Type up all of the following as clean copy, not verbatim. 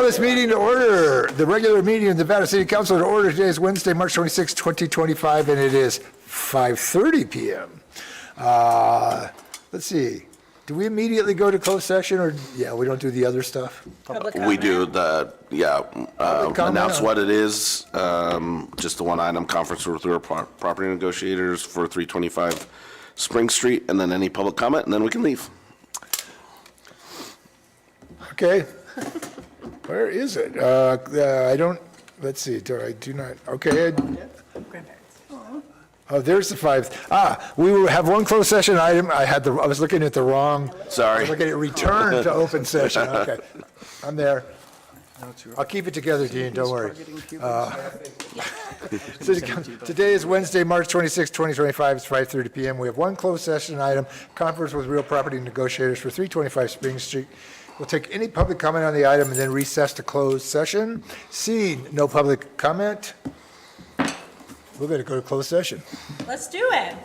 this meeting to order. The regular meeting of the Nevada City Council to order. Today is Wednesday, March 26, 2025, and it is 5:30 p.m. Let's see. Do we immediately go to closed session, or, yeah, we don't do the other stuff? We do the, comment announce on- what it is, just the one item, conference with real property negotiators for 325 Spring Street, and then any public comment, and then we can leave. Okay. Where is it? I don't, let's see, I do not, okay. Oh, there's the five. We will have one closed session item. I was looking at the wrong. Sorry. I was looking at return to open session. Okay. I'm there. I'll keep it together, Dean, don't worry. Today is Wednesday, March 26, 2025. It's 5:30 p.m. We have one closed session item, conference with real property negotiators for 325 Spring Street. We'll take any public comment on the item and then recess to closed session. Seeing no public comment, we're going to go to closed session. Let's do it.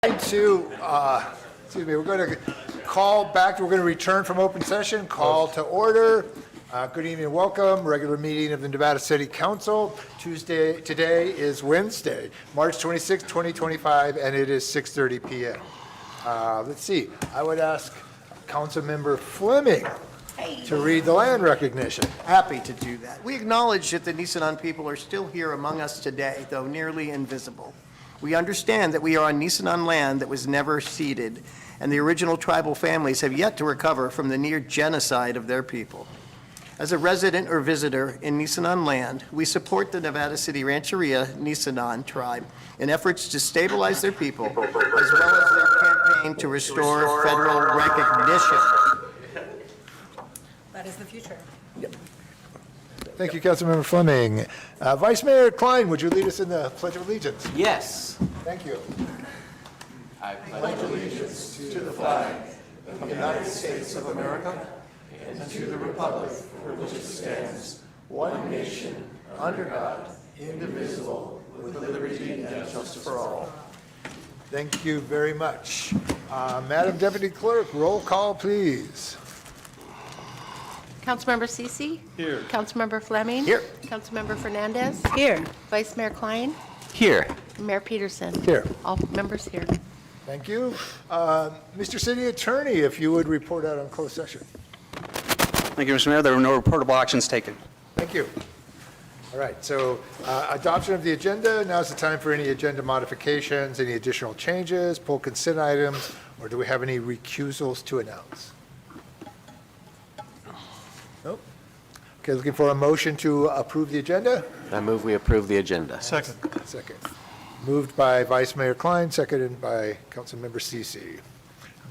Excuse me, we're going to call back, we're going to return from open session, call to order. Good evening and welcome, regular meeting of the Nevada City Council. Today is Wednesday, March 26, 2025, and it is 6:30 p.m. Let's see, I would ask Councilmember Fleming to read the land recognition. Happy to do that. We acknowledge that the Nisenan people are still here among us today, though nearly invisible. We understand that we are on Nisenan land that was never ceded, and the original tribal families have yet to recover from the near genocide of their people. As a resident or visitor in Nisenan land, we support the Nevada City Rancheria Nisenan tribe in efforts to stabilize their people, as well as their campaign to restore federal recognition. That is the future. Thank you, Councilmember Fleming. Vice Mayor Klein, would you lead us in the Pledge of Allegiance? Yes. Thank you. Thank you very much. Madam Deputy Clerk, roll call, please. Councilmember Cece? Here. Councilmember Fleming? Here. Councilmember Fernandez? Here. Vice Mayor Klein? Here. Mayor Peterson? Here. All members here. Thank you. Mr. City Attorney, if you would report out on closed session. Thank you, Mr. Mayor. There were no reportable actions taken. Thank you. All right, so adoption of the agenda. Now's the time for any agenda modifications, any additional changes, pull consent items, or do we have any recusals to announce? Nope. Okay, looking for a motion to approve the agenda? I move we approve the agenda. Second. Moved by Vice Mayor Klein, seconded by Councilmember Cece.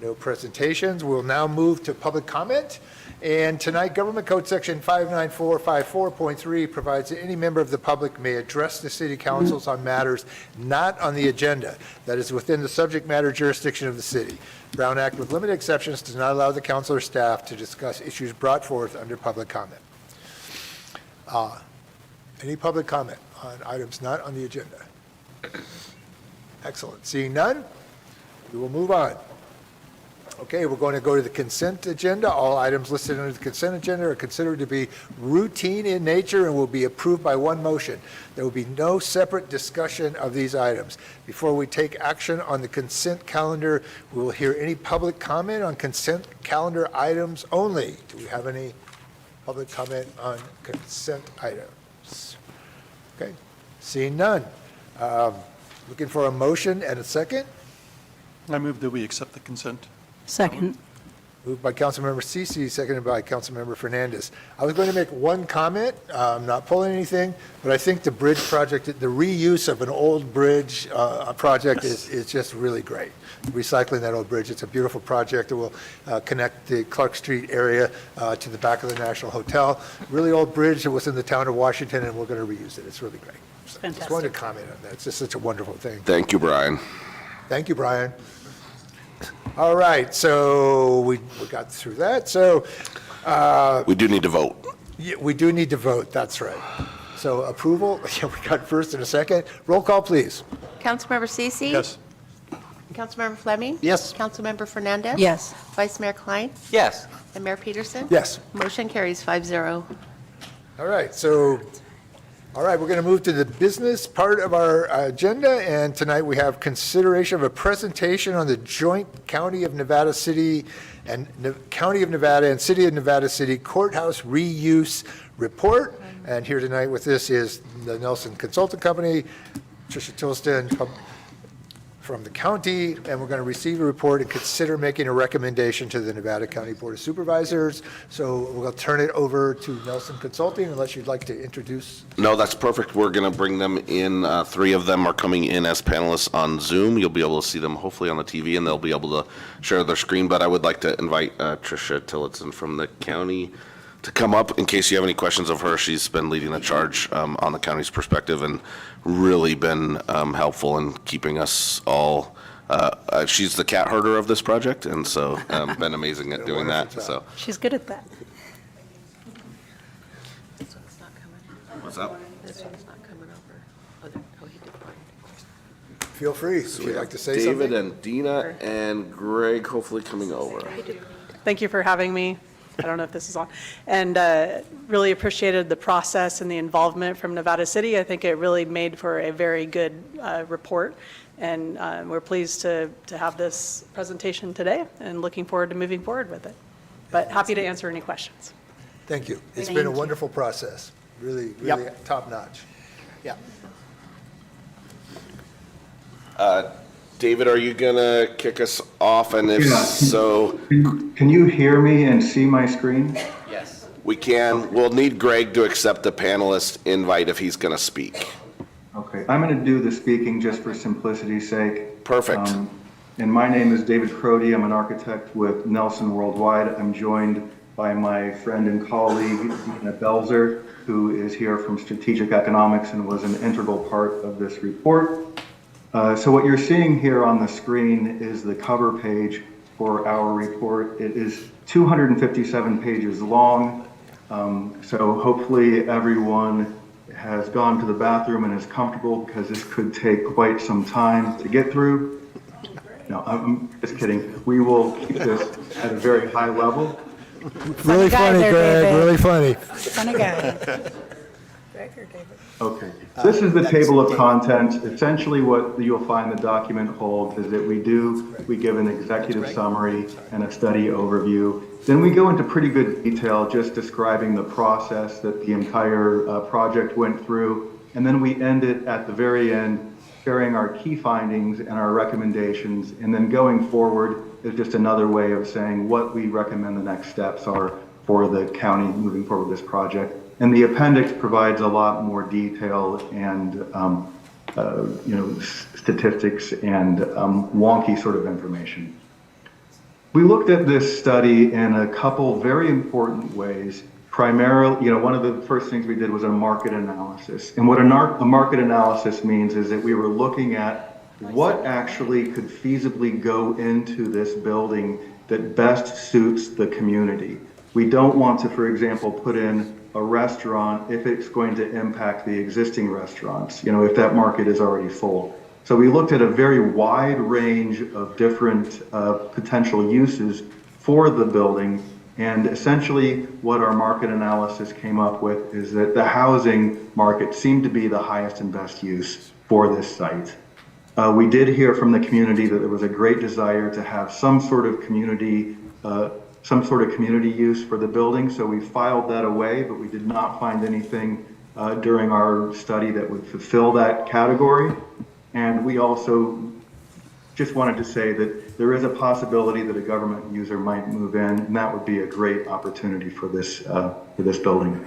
No presentations. We'll now move to public comment. And tonight, Government Code Section 59454.3 provides that any member of the public may address the city councils on matters not on the agenda that is within the subject matter jurisdiction of the city. Brown Act, with limited exceptions, does not allow the council or staff to discuss issues brought forth under public comment. Any public comment on items not on the agenda? Excellent. Seeing none, we will move on. Okay, we're going to go to the consent agenda. All items listed under the consent agenda are considered to be routine in nature and will be approved by one motion. There will be no separate discussion of these items. Before we take action on the consent calendar, we will hear any public comment on consent calendar items only. Do we have any public comment on consent items? Okay, seeing none. Looking for a motion and a second. I move that we accept the consent. Second. Moved by Councilmember Cece, seconded by Councilmember Fernandez. I was going to make one comment, I'm not pulling anything, but I think the bridge project, the reuse of an old bridge project is just really great. Recycling that old bridge, it's a beautiful project. It will connect the Clark Street area to the back of the National Hotel. Really old bridge, it was in the town of Washington, and we're going to reuse it. It's really great. So just wanted to comment on that. It's just such a wonderful thing. Thank you, Brian. Thank you, Brian. All right, so we got through that. So We do need to vote. yeah, we do need to vote, that's right. So approval, yeah, we got first and a second. Roll call, please. Councilmember Cece? Yes. Councilmember Fleming? Yes. Councilmember Fernandez? Yes. Vice Mayor Klein? Yes. And Mayor Peterson? Yes. Motion carries 5-0. All right, so, all right, we're going to move to the business part of our agenda, and tonight we have consideration of a presentation on the joint County of Nevada City and County of Nevada and City of Nevada City Courthouse Reuse Report. And here tonight with this is the Nelson Consulting Company, Tricia Tilston from the county, and we're going to receive a report and consider making a recommendation to the Nevada County Board of Supervisors. So we'll turn it over to Nelson Consulting, unless you'd like to introduce. No, that's perfect. We're going to bring them in. Three of them are coming in as panelists on Zoom. You'll be able to see them hopefully on the TV, and they'll be able to share their screen. But I would like to invite Tricia Tillotson from the county to come up in case you have any questions of her. She's been leading the charge on the county's perspective and really been helpful in keeping us all. She's the cat herder of this project, and so been amazing at doing that. So She's good at that. This one's not coming. what's up? This one's not coming over. Oh, he declined. Feel free, if you'd like to say something. David and Dina and Greg hopefully coming over. Thank you for having me. I don't know if this is on. And really appreciated the process and the involvement from Nevada City. I think it really made for a very good report. And we're pleased to have this presentation today and looking forward to moving forward with it. But happy to answer any questions. Thank you. It's been a wonderful process, really, really top-notch. Yeah. David, are you gonna kick us off? And if so, Can you hear me and see my screen? Yes. we can. We'll need Greg to accept the panelist invite if he's gonna speak. Okay, I'm going to do the speaking just for simplicity's sake. Perfect. And my name is David Crody. I'm an architect with Nelson Worldwide. I'm joined by my friend and colleague, Dina Belzer, who is here from Strategic Economics and was an integral part of this report. So what you're seeing here on the screen is the cover page for our report. It is 257 pages long. So hopefully everyone has gone to the bathroom and is comfortable, because this could take quite some time to get through. No, I'm just kidding. We will keep this at a very high level. Really guy funny, there, Greg, David. really funny. Funny guy. Greg or David? Okay, this is the table of contents. Essentially what you'll find the document holds is that we give an executive summary and a study overview. Then we go into pretty good detail just describing the process that the entire project went through. And then we end it at the very end, sharing our key findings and our recommendations. And then going forward is just another way of saying what we recommend the next steps are for the county moving forward with this project. And the appendix provides a lot more detail and statistics and wonky sort of information. We looked at this study in a couple very important ways. Primarily, one of the first things we did was a market analysis. And what a market analysis means is that we were looking at what actually could feasibly go into this building that best suits the community. We don't want to, for example, put in a restaurant if it's going to impact the existing restaurants, if that market is already full. So we looked at a very wide range of different potential uses for the building. And essentially what our market analysis came up with is that the housing market seemed to be the highest and best use for this site. We did hear from the community that there was a great desire to have some sort of community use for the building. So we filed that away, but we did not find anything during our study that would fulfill that category. And we also just wanted to say that there is a possibility that a government user might move in, and that would be a great opportunity for this building.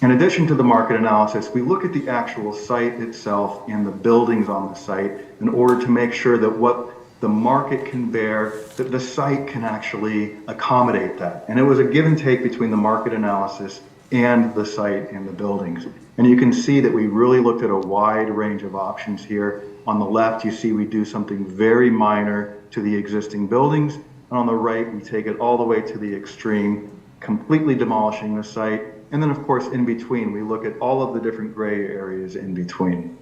In addition to the market analysis, we look at the actual site itself and the buildings on the site in order to make sure that what the market can bear, that the site can actually accommodate that. And it was a give and take between the market analysis and the site and the buildings. And you can see that we really looked at a wide range of options here. On the left, you see we do something very minor to the existing buildings. And on the right, we take it all the way to the extreme, completely demolishing the site. And then, of course, in between, we look at all of the different gray areas in between.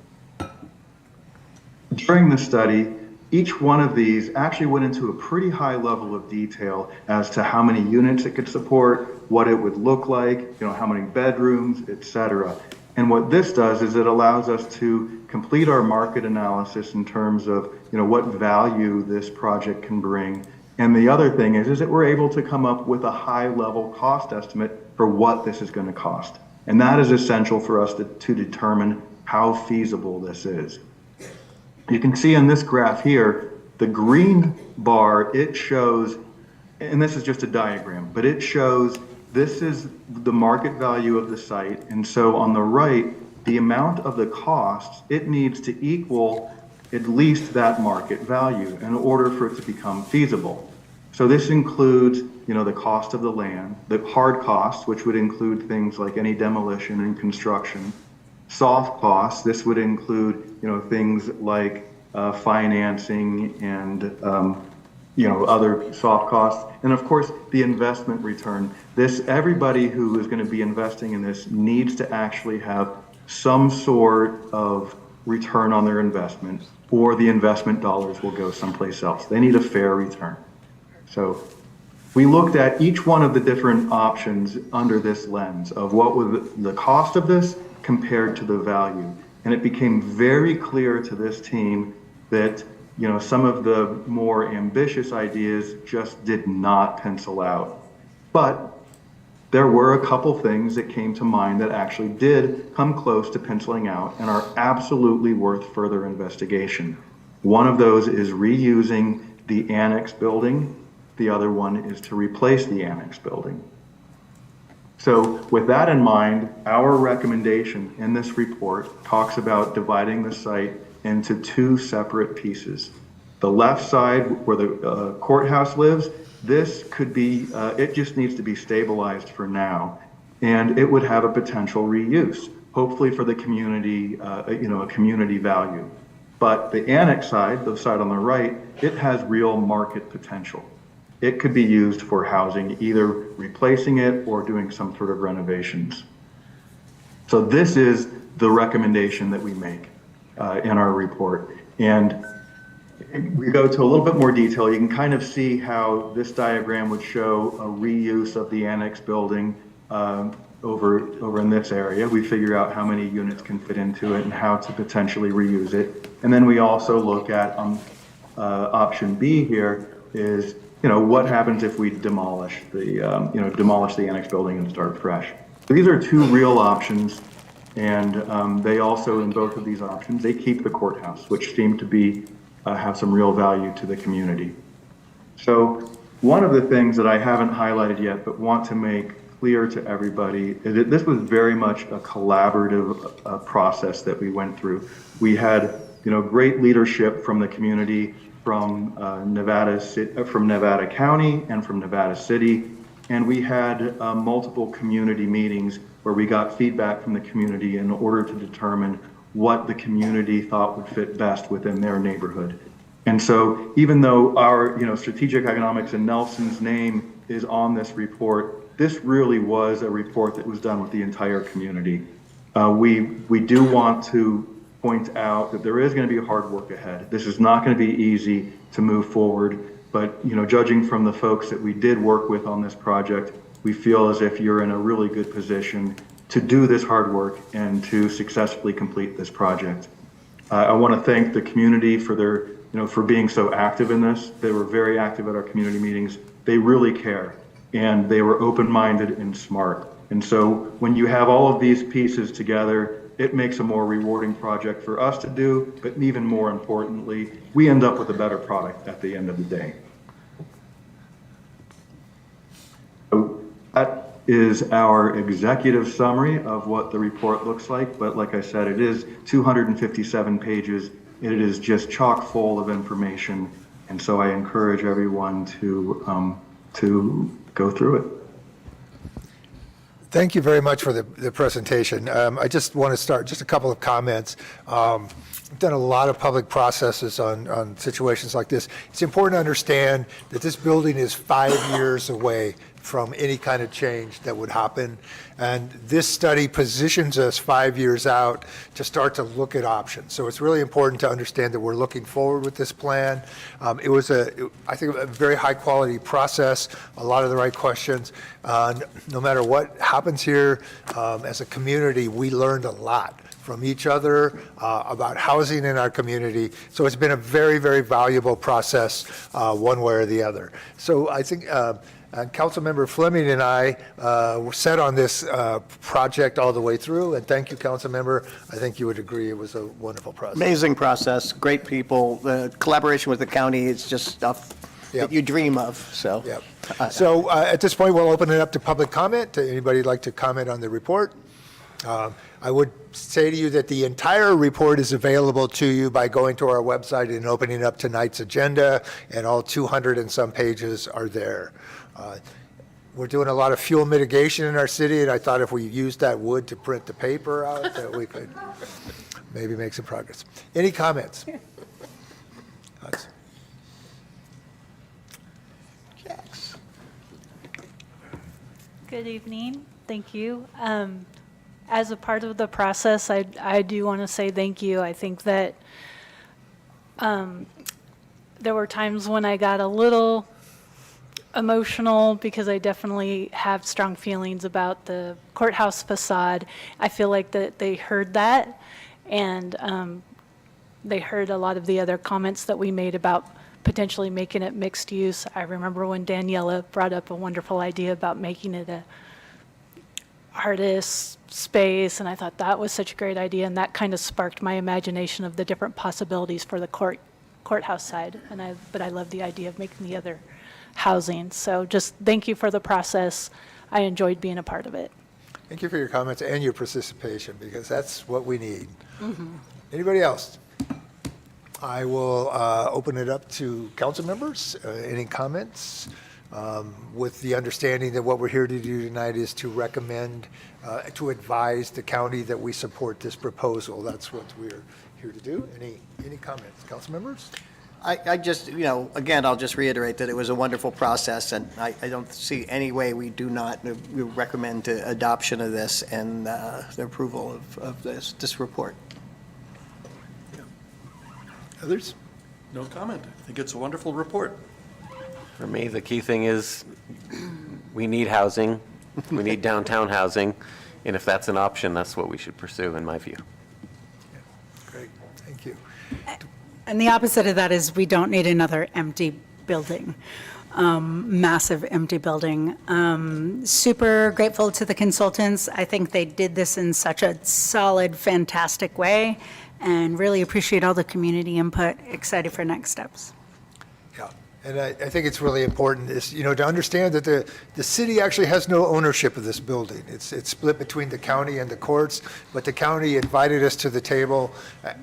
During the study, each one of these actually went into a pretty high level of detail as to how many units it could support, what it would look like, how many bedrooms, etc. And what this does is it allows us to complete our market analysis in terms of, what value this project can bring. And the other thing is that we're able to come up with a high level cost estimate for what this is going to cost. And that is essential for us to determine how feasible this is. You can see in this graph here, the green bar, it shows, and this is just a diagram, but it shows this is the market value of the site. And so on the right, the amount of the costs, it needs to equal at least that market value in order for it to become feasible. So this includes, the cost of the land, the hard costs, which would include things like any demolition and construction. Soft costs, this would include, things like financing and, other soft costs. And of course, the investment return. Everybody who is going to be investing in this needs to actually have some sort of return on their investment, or the investment dollars will go someplace else. They need a fair return. So we looked at each one of the different options under this lens of what was the cost of this compared to the value. And it became very clear to this team that, you know, some of the more ambitious ideas just did not pencil out. But there were a couple things that came to mind that actually did come close to penciling out and are absolutely worth further investigation. One of those is reusing the annex building. The other one is to replace the annex building. So with that in mind, our recommendation in this report talks about dividing the site into two separate pieces. The left side where the courthouse lives, this could be, it just needs to be stabilized for now. And it would have a potential reuse, hopefully for the community, you know, a community value. But the annex side, the side on the right, it has real market potential. It could be used for housing, either replacing it or doing some sort of renovations. So this is the recommendation that we make in our report. And we go to a little bit more detail. You can kind of see how this diagram would show a reuse of the annex building over in this area. We figure out how many units can fit into it and how to potentially reuse it. And then we also look at option B here is, you know, what happens if we demolish the annex building and start fresh? So these are two real options, and they also, in both of these options, they keep the courthouse, which seem to be have some real value to the community. So one of the things that I haven't highlighted yet, but want to make clear to everybody, is that this was very much a collaborative process that we went through. We had, you know, great leadership from the community, from Nevada County and from Nevada City. And we had multiple community meetings where we got feedback from the community in order to determine what the community thought would fit best within their neighborhood. And so even though our, you know, Strategic Economics and Nelson's name is on this report, this really was a report that was done with the entire community. We do want to point out that there is going to be hard work ahead. This is not going to be easy to move forward, but, you know, judging from the folks that we did work with on this project, we feel as if you're in a really good position to do this hard work and to successfully complete this project. I want to thank the community for their, you know, for being so active in this. They were very active at our community meetings. They really care, and they were open-minded and smart. And so when you have all of these pieces together, it makes a more rewarding project for us to do, but even more importantly, we end up with a better product at the end of the day. So that is our executive summary of what the report looks like. But like I said, it is 257 pages. It is just chock full of information. And so I encourage everyone to go through it. Thank you very much for the presentation. I just want to start, just a couple of comments. We've done a lot of public processes on situations like this. It's important to understand that this building is 5 years away from any kind of change that would happen. And this study positions us 5 years out to start to look at options. So it's really important to understand that we're looking forward with this plan. It was, I think, a very high quality process, a lot of the right questions. No matter what happens here, as a community, we learned a lot from each other about housing in our community. So it's been a very, very valuable process, one way or the other. So I think Councilmember Fleming and I were set on this project all the way through, and thank you, Councilmember. I think you would agree it was a wonderful process. Amazing process, great people. The collaboration with the county is just stuff that you dream of, so. Yep. So at this point, we'll open it up to public comment. Anybody like to comment on the report? I would say to you that the entire report is available to you by going to our website and opening up tonight's agenda, and all 200 and some pages are there. We're doing a lot of fuel mitigation in our city, and I thought if we used that wood to print the paper out, that we could maybe make some progress. Any comments? Thoughts? Good evening. Thank you. as a part of the process, I do want to say thank you. I think that there were times when I got a little emotional because I definitely have strong feelings about the courthouse facade. I feel like that they heard that, and they heard a lot of the other comments that we made about potentially making it mixed use. I remember when Daniela brought up a wonderful idea about making it a artist space, and I thought that was such a great idea, and that kind of sparked my imagination of the different possibilities for the courthouse side. But I love the idea of making the other housing. So just thank you for the process. I enjoyed being a part of it. Thank you for your comments and your participation, because that's what we need. Anybody else? I will open it up to council members. Any comments? With the understanding that what we're here to do tonight is to recommend, to advise the county that we support this proposal. That's what we're here to do. Any comments, council members? I just, again, I'll just reiterate that it was a wonderful process, and I don't see any way we recommend adoption of this and the approval of this report. Others? No comment. I think it's a wonderful report. For me, the key thing is we need housing, we need downtown housing, and if that's an option, that's what we should pursue, in my view. Great, thank you. And the opposite of that is we don't need another empty building, massive empty building. Super grateful to the consultants. I think they did this in such a solid, fantastic way, and really appreciate all the community input. Excited for next steps. Yeah, and I think it's really important is, to understand that the city actually has no ownership of this building. It's split between the county and the courts, but the county invited us to the table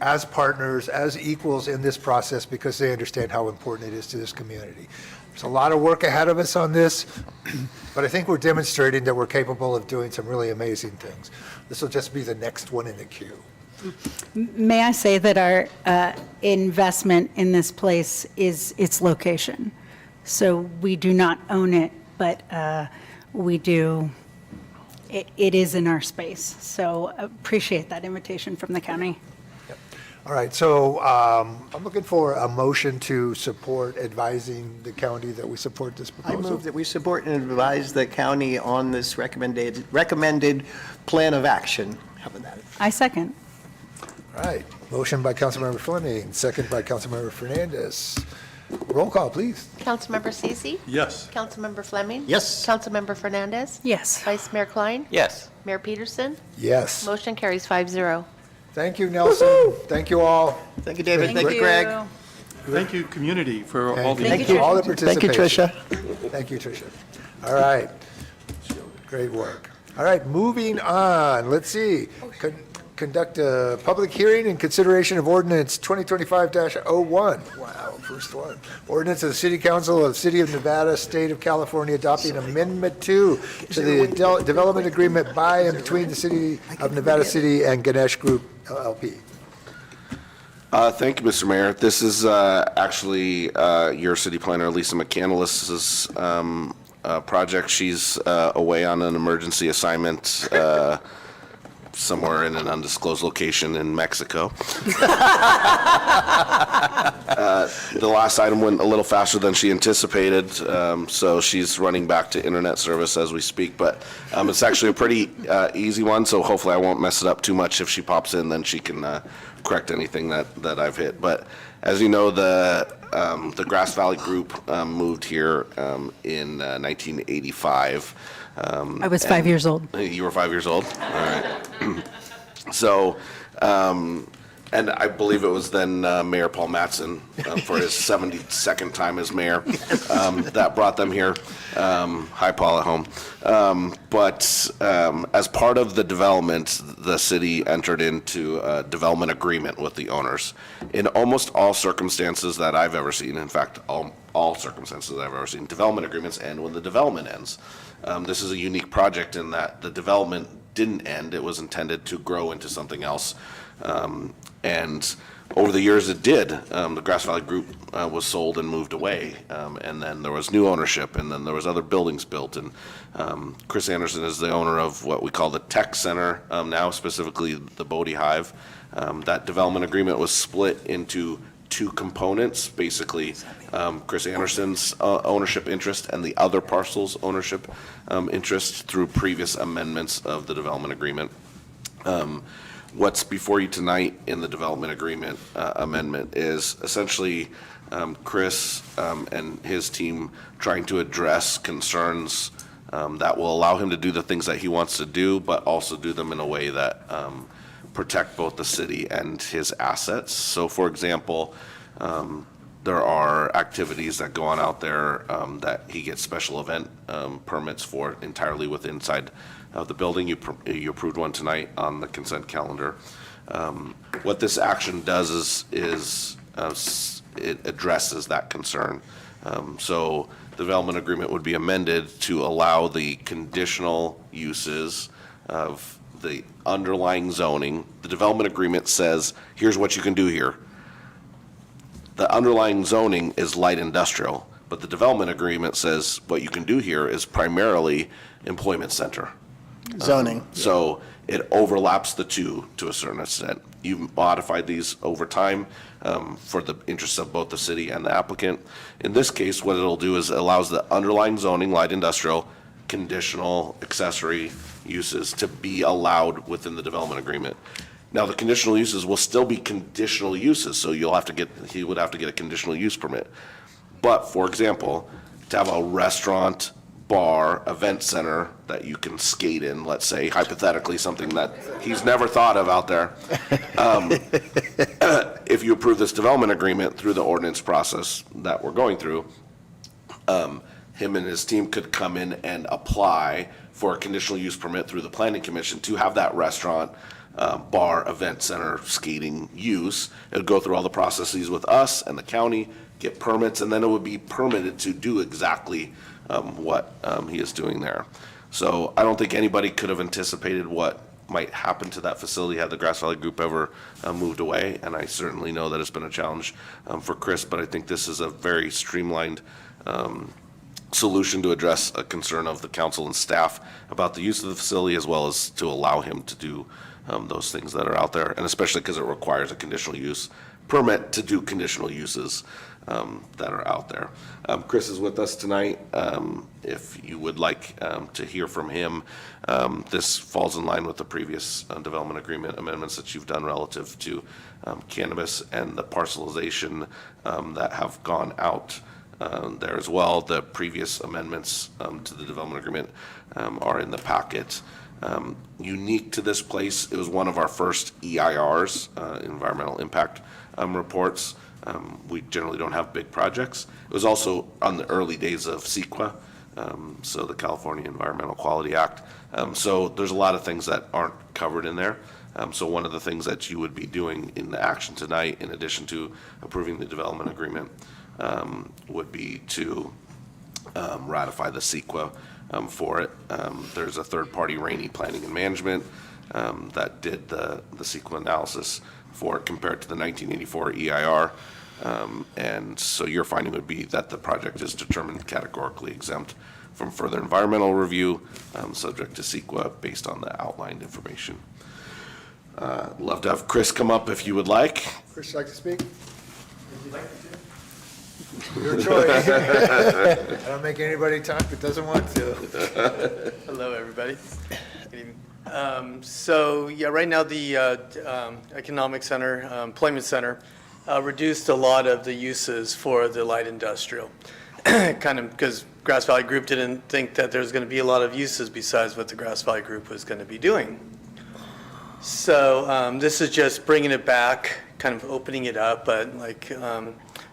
as partners, as equals in this process, because they understand how important it is to this community. There's a lot of work ahead of us on this, but I think we're demonstrating that we're capable of doing some really amazing things. This will just be the next one in the queue. May I say that our investment in this place is its location. So we do not own it, but we do, it is in our space. So appreciate that invitation from the county. All right, so I'm looking for a motion to support advising the county that we support this I proposal. move that we support and advise the county on this recommended plan of action. How about that? I second. All right, motion by Councilmember Fleming, second by Councilmember Fernandez. Roll call, please. Councilmember Ceci? Yes. Councilmember Fleming? Yes. Councilmember Fernandez? Yes. Vice Mayor Klein? Yes. Mayor Peterson? Yes. Motion carries 5-0. Thank you, Nelson. Thank you all. Thank you, David. Thank you, Greg. Thank you, community, for all the. Thank you, all the Thank participation. you, Tricia. Thank you, Tricia. All right. Great work. All right, moving on. Let's see. Conduct a public hearing in consideration of ordinance 2025-01. Wow, first one. Ordinance of the City Council of the City of Nevada, State of California, adopting Amendment 2 to the development agreement by and between the City of Nevada City and Ganesh Group LLP. Thank you, Mr. Mayor. This is actually your city planner, Lisa McCandless's project. She's away on an emergency assignment somewhere in an undisclosed location in Mexico. The last item went a little faster than she anticipated, so she's running back to internet service as we speak. But it's actually a pretty easy one, so hopefully I won't mess it up too much. If she pops in, then she can correct anything that I've hit. But as you know, the Grass Valley Group moved here in 1985. I was 5 years old. You were 5 years old? All right. So, and I believe it was then Mayor Paul Mattson for his 72nd time as mayor that brought them here. Hi, Paul at home. But as part of the development, the city entered into a development agreement with the owners. In almost all circumstances that I've ever seen, in fact, all circumstances I've ever seen, development agreements end when the development ends. This is a unique project in that the development didn't end. It was intended to grow into something else. And over the years it did. The Grass Valley Group was sold and moved away, and then there was new ownership, and then there was other buildings built. And Chris Anderson is the owner of what we call the Tech Center now, specifically the Bodie Hive. That development agreement was split into two components, basically Chris Anderson's ownership interest and the other parcel's ownership interest through previous amendments of the development agreement. What's before you tonight in the development agreement amendment is essentially Chris and his team trying to address concerns that will allow him to do the things that he wants to do, but also do them in a way that protect both the city and his assets. So for example, there are activities that go on out there that he gets special event permits for entirely within inside of the building. You approved one tonight on the consent calendar. What this action does is it addresses that concern. So the development agreement would be amended to allow the conditional uses of the underlying zoning. The development agreement says, here's what you can do here. The underlying zoning is light industrial, but the development agreement says what you can do here is primarily employment center. Zoning. So it overlaps the two to a certain extent. You've modified these over time for the interests of both the city and the applicant. In this case, what it'll do is it allows the underlying zoning, light industrial, conditional accessory uses to be allowed within the development agreement. Now, the conditional uses will still be conditional uses, so he would have to get a conditional use permit. But, for example, to have a restaurant, bar, event center that you can skate in, let's say, hypothetically, something that he's never thought of out there. If you approve this development agreement through the ordinance process that we're going through, him and his team could come in and apply for a conditional use permit through the planning commission to have that restaurant, bar, event center, skating use. It would go through all the processes with us and the county, get permits, and then it would be permitted to do exactly what he is doing there. So I don't think anybody could have anticipated what might happen to that facility had the Grass Valley Group ever moved away, and I certainly know that it's been a challenge for Chris, but I think this is a very streamlined solution to address a concern of the council and staff about the use of the facility, as well as to allow him to do those things that are out there, and especially because it requires a conditional use permit to do conditional uses that are out there. Chris is with us tonight. If you would like to hear from him, this falls in line with the previous development agreement amendments that you've done relative to cannabis and the parcelization that have gone out there as well. The previous amendments to the development agreement are in the packet. Unique to this place, it was one of our first EIRs, environmental impact reports. We generally don't have big projects. It was also on the early days of CEQA, so the California Environmental Quality Act. So there's a lot of things that aren't covered in there. So one of the things that you would be doing in the action tonight, in addition to approving the development agreement, would be to ratify the CEQA for it. There's a third-party Rainey Planning and Management that did the CEQA analysis for it compared to the 1984 EIR. And so your finding would be that the project is determined categorically exempt from further environmental review, subject to CEQA based on the outlined information. Love to have Chris come up if you would like. Chris, would you like to speak? Your choice. I don't make anybody talk that doesn't want to. Hello, everybody. Good evening. So, yeah, right now the Economic Center, Employment Center, reduced a lot of the uses for the light industrial, kind of because Grass Valley Group didn't think that there was going to be a lot of uses besides what the Grass Valley Group was going to be doing. So this is just bringing it back, kind of opening it up, but like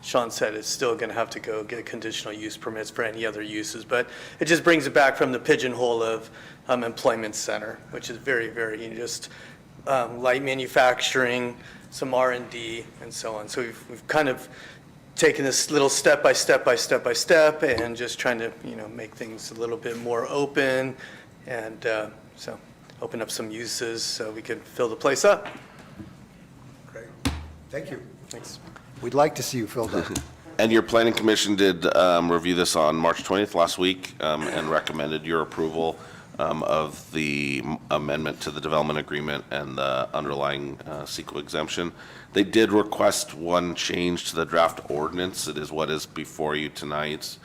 Sean said, it's still going to have to go get conditional use permits for any other uses, but it just brings it back from the pigeonhole of employment center, which is very, very just light manufacturing, some R&D, and so on. So we've kind of taken this little step by step by step by step, and just trying to make things a little bit more open, and so open up some uses so we can fill the place up. Great. Thank you. We'd like to see you filled up. And your planning commission did review this on March 20th last week and recommended your approval of the amendment to the development agreement and the underlying CEQA exemption. They did request one change to the draft ordinance. It is what is before you tonight.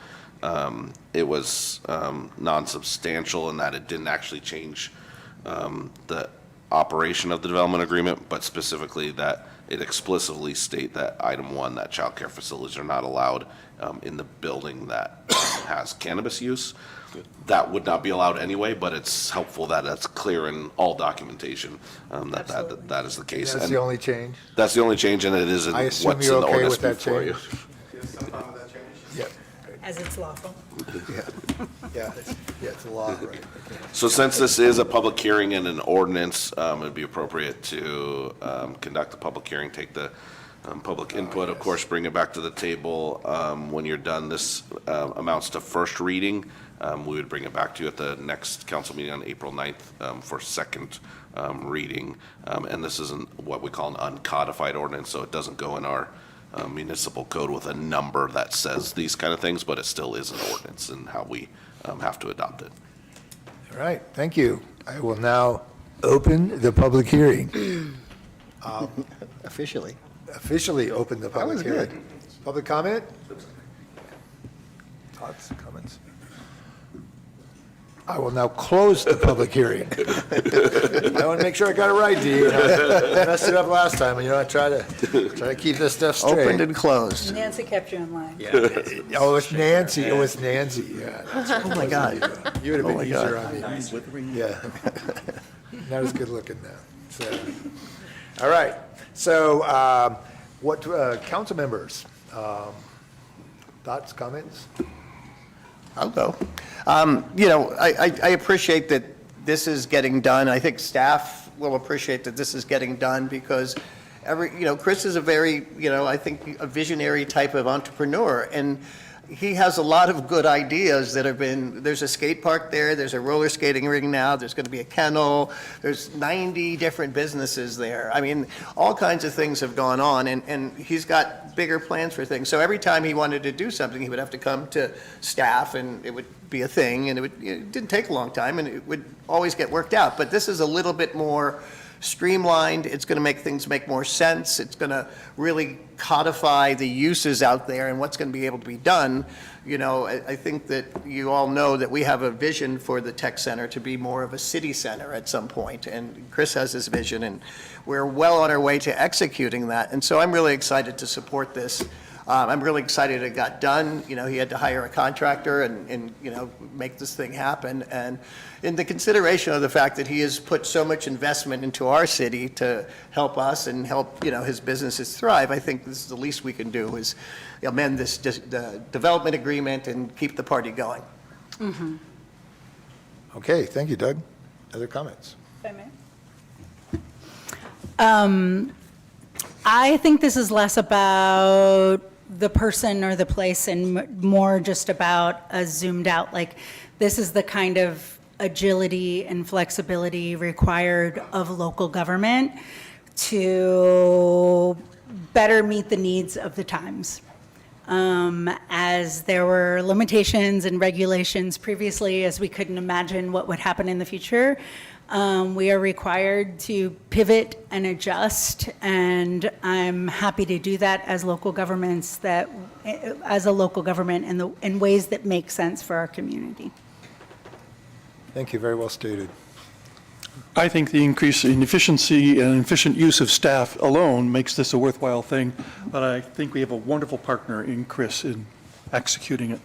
It was non-substantial in that it didn't actually change the operation of the development agreement, but specifically that it explicitly state that item 1, that childcare facilities are not allowed in the building that has cannabis use. That would not be allowed anyway, but it's helpful that it's clear in all documentation that is the case. That's And the only change? That's the only change, and it is in I what's assume in you're the okay ordinance with that before you. change? Yeah, As it's lawful. yeah, it's a law, right? So since this is a public hearing and an ordinance, it'd be appropriate to conduct a public hearing, take the public input, of course, bring it back to the table. When you're done, this amounts to first reading. We would bring it back to you at the next council meeting on April 9th for second reading. And this isn't what we call an uncodified ordinance, so it doesn't go in our municipal code with a number that says these kind of things, but it still is an ordinance and how we have to adopt it. All right, thank you. I will now open the public hearing. Officially. Officially open the public was hearing. good. Public comment? Thoughts, comments? I will now close the public hearing. I want to make sure I got it right, Dee. I messed it up last time, and I try to keep this stuff straight. Opened and closed. Nancy kept you in line. Oh, it's Nancy, yeah, that's Oh, my God. You would have Oh, my been God. easier on me. Yeah. Not as good looking now. So, all right. So, council members, thoughts, comments? I'll go. I appreciate that this is getting done. I think staff will appreciate that this is getting done because Chris is a very, I think a visionary type of entrepreneur. And he has a lot of good ideas that have been, there's a skate park there, there's a roller skating ring now, there's going to be a kennel, there's 90 different businesses there. I mean, all kinds of things have gone on, and he's got bigger plans for things. So every time he wanted to do something, he would have to come to staff, and it would be a thing, and it didn't take a long time, and it would always get worked out. But this is a little bit more streamlined. It's going to make things make more sense. It's going to really codify the uses out there and what's going to be able to be done. I think that you all know that we have a vision for the tech center to be more of a city center at some point, and Chris has this vision, and we're well on our way to executing that. And so I'm really excited to support this. I'm really excited it got done. He had to hire a contractor and make this thing happen. And in the consideration of the fact that he has put so much investment into our city to help us and help, his businesses thrive, I think this is the least we can do is amend this development agreement and keep the party going. Okay, thank you, Doug. Other comments? If I may. I think this is less about the person or the place and more just about a zoomed out, like this is the kind of agility and flexibility required of local government to better meet the needs of the times. As there were limitations and regulations previously, as we couldn't imagine what would happen in the future, we are required to pivot and adjust, and I'm happy to do that as local governments, as a local government in ways that make sense for our community. Thank you, very well stated. I think the increase in efficiency and efficient use of staff alone makes this a worthwhile thing, but I think we have a wonderful partner in Chris in executing it.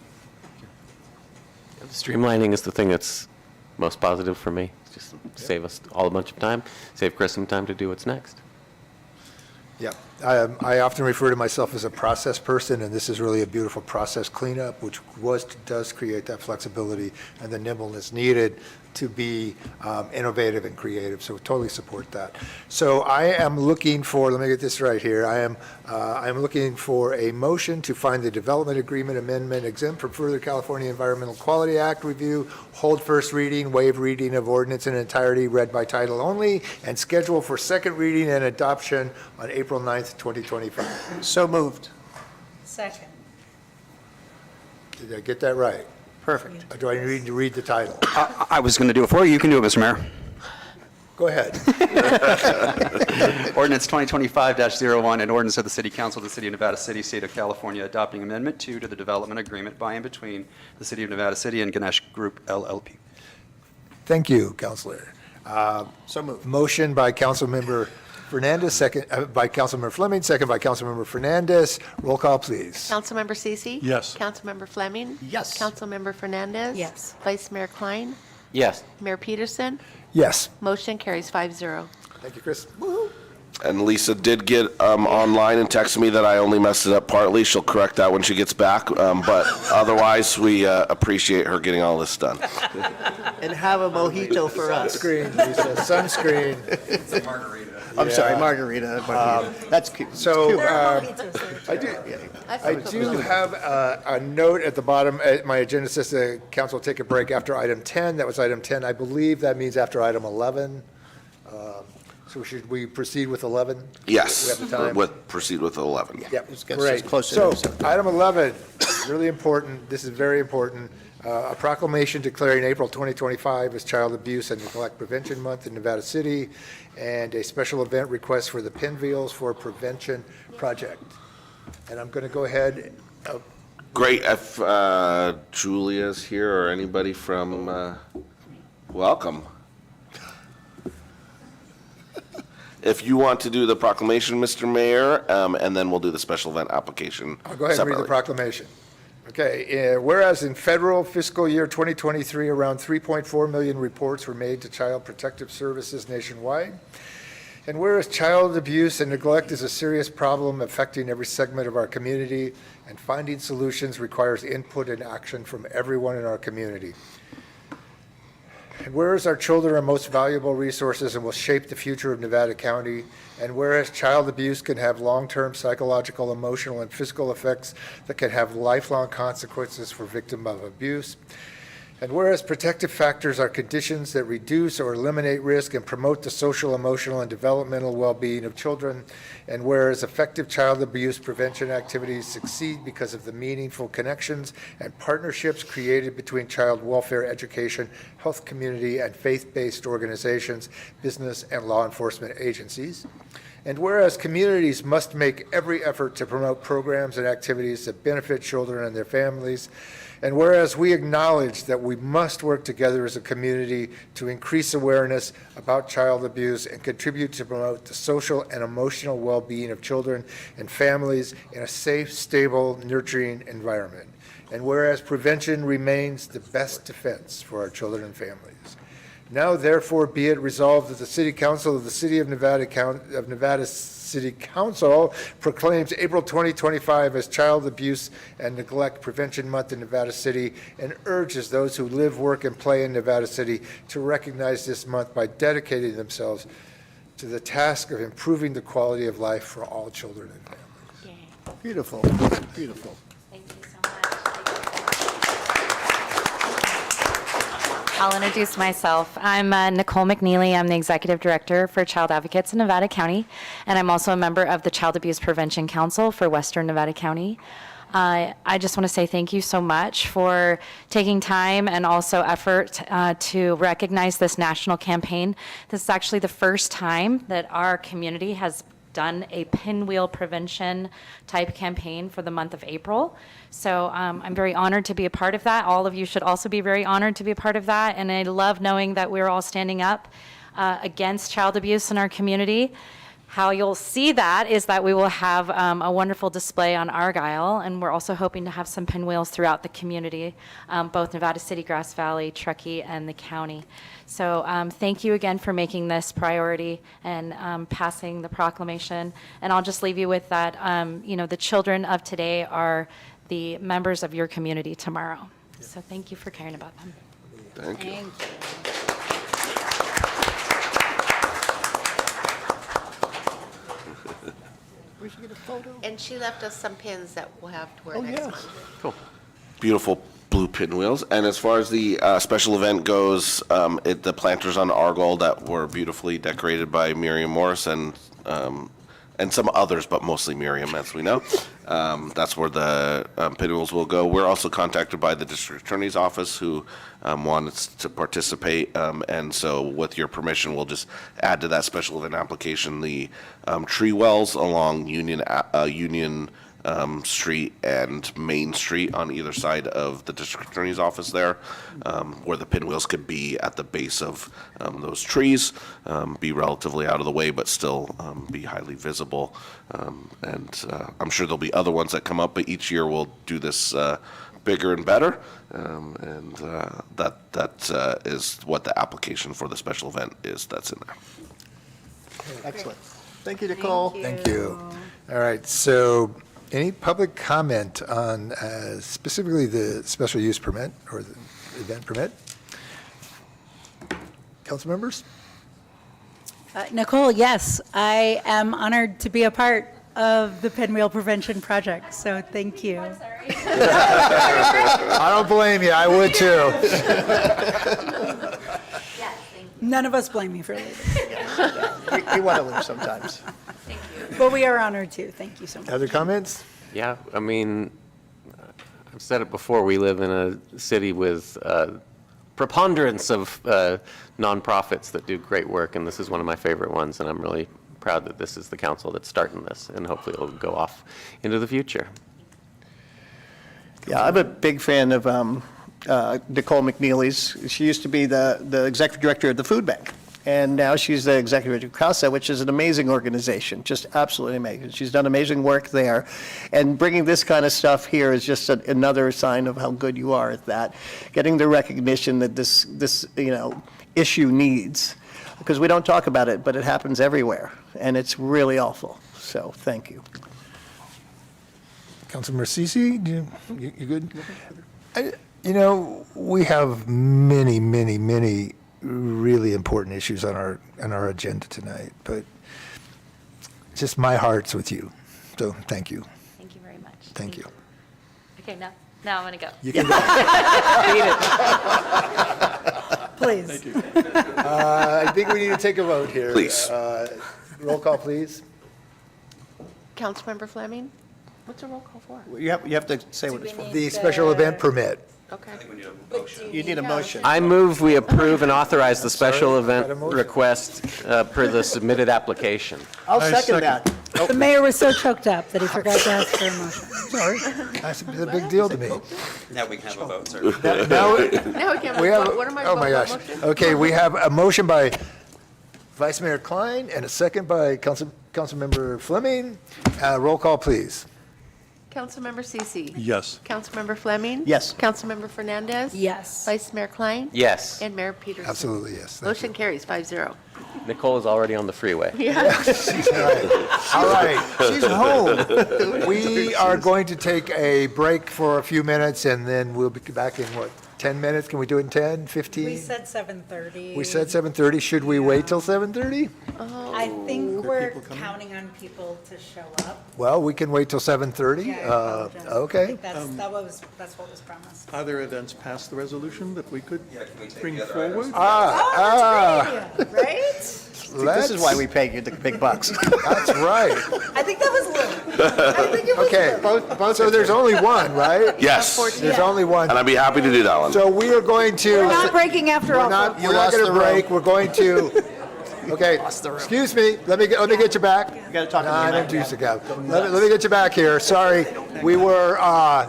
Streamlining is the thing that's most positive for me. Just save us all a bunch of time, save Chris some time to do what's next. Yeah, I often refer to myself as a process person, and this is really a beautiful process cleanup, which does create that flexibility and the nimbleness needed to be innovative and creative, so totally support that. So I am looking for, let me get this right here, I'm looking for a motion to find the development agreement amendment exempt from further California Environmental Quality Act review, hold first reading, waive reading of ordinance in entirety, read by title only, and schedule for second reading and adoption on April 9th, 2025. So moved. Second. Did I get that right? Perfect. Or do I need to read the title? I was going to do it for you. You can do it, Mr. Mayor. Go ahead. Ordinance 2025-01, an ordinance of the City Council of the City of Nevada City, State of California, adopting Amendment 2 to the development agreement by and between the City of Nevada City and Ganesh Group LLP. Thank you, Counselor. So moved. Motion by Councilmember Fernandez, second by Councilmember Fleming, second by Councilmember Fernandez. Roll call, please. Councilmember Ceci? Yes. Councilmember Fleming? Yes. Councilmember Fernandez? Yes. Vice Mayor Klein? Yes. Mayor Peterson? Yes. Motion carries 5-0. Thank you, Chris. And Lisa did get online and texted me that I only messed it up partly. She'll correct that when she gets back. But otherwise, we appreciate her getting all this done. And have a mojito for us. Sunscreen, Lisa, sunscreen. I'm sorry, Yeah. margarita. That's cute. So I I do have a note at the bottom. My agenda says the council will take a break after item 10. That was item 10. I believe that means after item 11. So should we proceed with 11? Yes, We have the time? proceed with 11. Yep, Let's get great. closer So, to September. item 11, really important, this is very important. A proclamation declaring April 2025 as Child Abuse and Neglect Prevention Month in Nevada City, and a special event request for the Pinwheels for Prevention Project. And I'm going to go ahead, Great, if Julia's here or anybody from, welcome. If you want to do the proclamation, Mr. Mayor, and then we'll do the special event application I'll go ahead and read the separately. proclamation. Okay, whereas in federal fiscal year 2023, around 3.4 million reports were made to Child Protective Services nationwide, and whereas child abuse and neglect is a serious problem affecting every segment of our community, and finding solutions requires input and action from everyone in our community. And whereas our children are most valuable resources and will shape the future of Nevada County, and whereas child abuse can have long-term psychological, emotional, and physical effects that can have lifelong consequences for victim of abuse, and whereas protective factors are conditions that reduce or eliminate risk and promote the social, emotional, and developmental well-being of children, and whereas effective child abuse prevention activities succeed because of the meaningful connections and partnerships created between child welfare education, health community, and faith-based organizations, business, and law enforcement agencies. And whereas communities must make every effort to promote programs and activities that benefit children and their families, and whereas we acknowledge that we must work together as a community to increase awareness about child abuse and contribute to promote the social and emotional well-being of children and families in a safe, stable, nurturing environment. And whereas prevention remains the best defense for our children and families. Now therefore be it resolved that the City Council of the City of Nevada City Council proclaims April 2025 as Child Abuse and Neglect Prevention Month in Nevada City, and urges those who live, work, and play in Nevada City to recognize this month by dedicating themselves to the task of improving the quality of life for all children and families. Beautiful, beautiful. Thank you so much. I'll introduce myself. I'm Nicole McNeely. I'm the Executive Director for Child Advocates in Nevada County, and I'm also a member of the Child Abuse Prevention Council for Western Nevada County. I just want to say thank you so much for taking time and also effort to recognize this national campaign. This is actually the first time that our community has done a pinwheel prevention type campaign for the month of April. So I'm very honored to be a part of that. All of you should also be very honored to be a part of that. And I love knowing that we're all standing up against child abuse in our community. How you'll see that is that we will have a wonderful display on Argyle, and we're also hoping to have some pinwheels throughout the community, both Nevada City, Grass Valley, Truckee, and the county. So thank you again for making this priority and passing the proclamation. And I'll just leave you with that, the children of today are the members of your community tomorrow. So thank you for caring about them. Thank you. Thank you. And she left us some pins that we'll have to wear Oh, next yes. month. Beautiful blue pinwheels. And as far as the special event goes, the planters on Argyle that were beautifully decorated by Miriam Morris and some others, but mostly Miriam, as we know. That's where the pinwheels will go. We're also contacted by the district attorney's office who wanted to participate. And so with your permission, we'll just add to that special event application the tree wells along Union Street and Main Street on either side of the district attorney's office there, where the pinwheels could be at the base of those trees, be relatively out of the way, but still be highly visible. And I'm sure there'll be other ones that come up, but each year we'll do this bigger and better. And that is what the application for the special event is that's in there. Excellent. Thank you, Nicole. Thank you. All right, so any public comment on specifically the special use permit or the event permit? Council members? Nicole, yes, I am honored to be a part of the Pinwheel Prevention Project, so thank you. I don't blame you, I would too. None of us blame you for leaving, We want to live sometimes. but we are honored too. Thank you so much. Other comments? Yeah, I mean, I've said it before, we live in a city with preponderance of nonprofits that do great work, and this is one of my favorite ones, and I'm really proud that this is the council that's starting this, and hopefully it'll go off into the future. Yeah, I'm a big fan of Nicole McNeely's. She used to be the executive director of the food bank, and now she's the executive director of CASA, which is an amazing organization, just absolutely amazing. She's done amazing work there, and bringing this kind of stuff here is just another sign of how good you are at that, getting the recognition that this issue needs, because we don't talk about it, but it happens everywhere, and it's really awful. So thank you. Councilmember Ceci, you good? We have many, many, many really important issues on our agenda tonight, but just my heart's with you. So thank you. Thank you very much. Thank you. Okay, now I'm going to go. You can Please. I think we need to take a vote here. Please. Roll call, please. Councilmember Fleming? What's a roll call for? You have to say what it's for. The special event permit. Okay. You need a motion. I move we approve and authorize the special event request per the submitted application. I'll I second second. that. The mayor was so choked up that he forgot to ask for a motion. Sorry, that's a big deal to me. Now we can have a vote, sir. Now, Now we can, we have, what am I oh my voting gosh. on motion? Okay, we have a motion by Vice Mayor Klein and a second by Councilmember Fleming. Roll call, please. Councilmember Ceci? Yes. Councilmember Fleming? Yes. Councilmember Fernandez? Yes. Vice Mayor Klein? Yes. And Mayor Peterson? Absolutely, yes. Thank Motion carries 5-0. Nicole is already on the freeway. All right, she's home. We are going to take a break for a few minutes, and then we'll be back in, 10 minutes? Can we do it in 10, 15? We said 7:30. We said 7:30. Should we wait till 7:30? I think we're counting on people to show up. Well, we can wait till 7:30. Yeah, I apologize. I Okay. think that's what was promised. Are there events past the resolution that we could bring forward? Right? This is why we pay you the big bucks. That's right. I think that was Lou. I think it was Okay, so there's only one, right? Yes, There's only one. and I'd be happy to do that one. So we are going to. We're not breaking after all. We're not You going lost to the room. break. We're going to, okay, excuse me, let me get you back. You gotta talk to me I about don't do so good. Let me get you back here. Sorry, we were,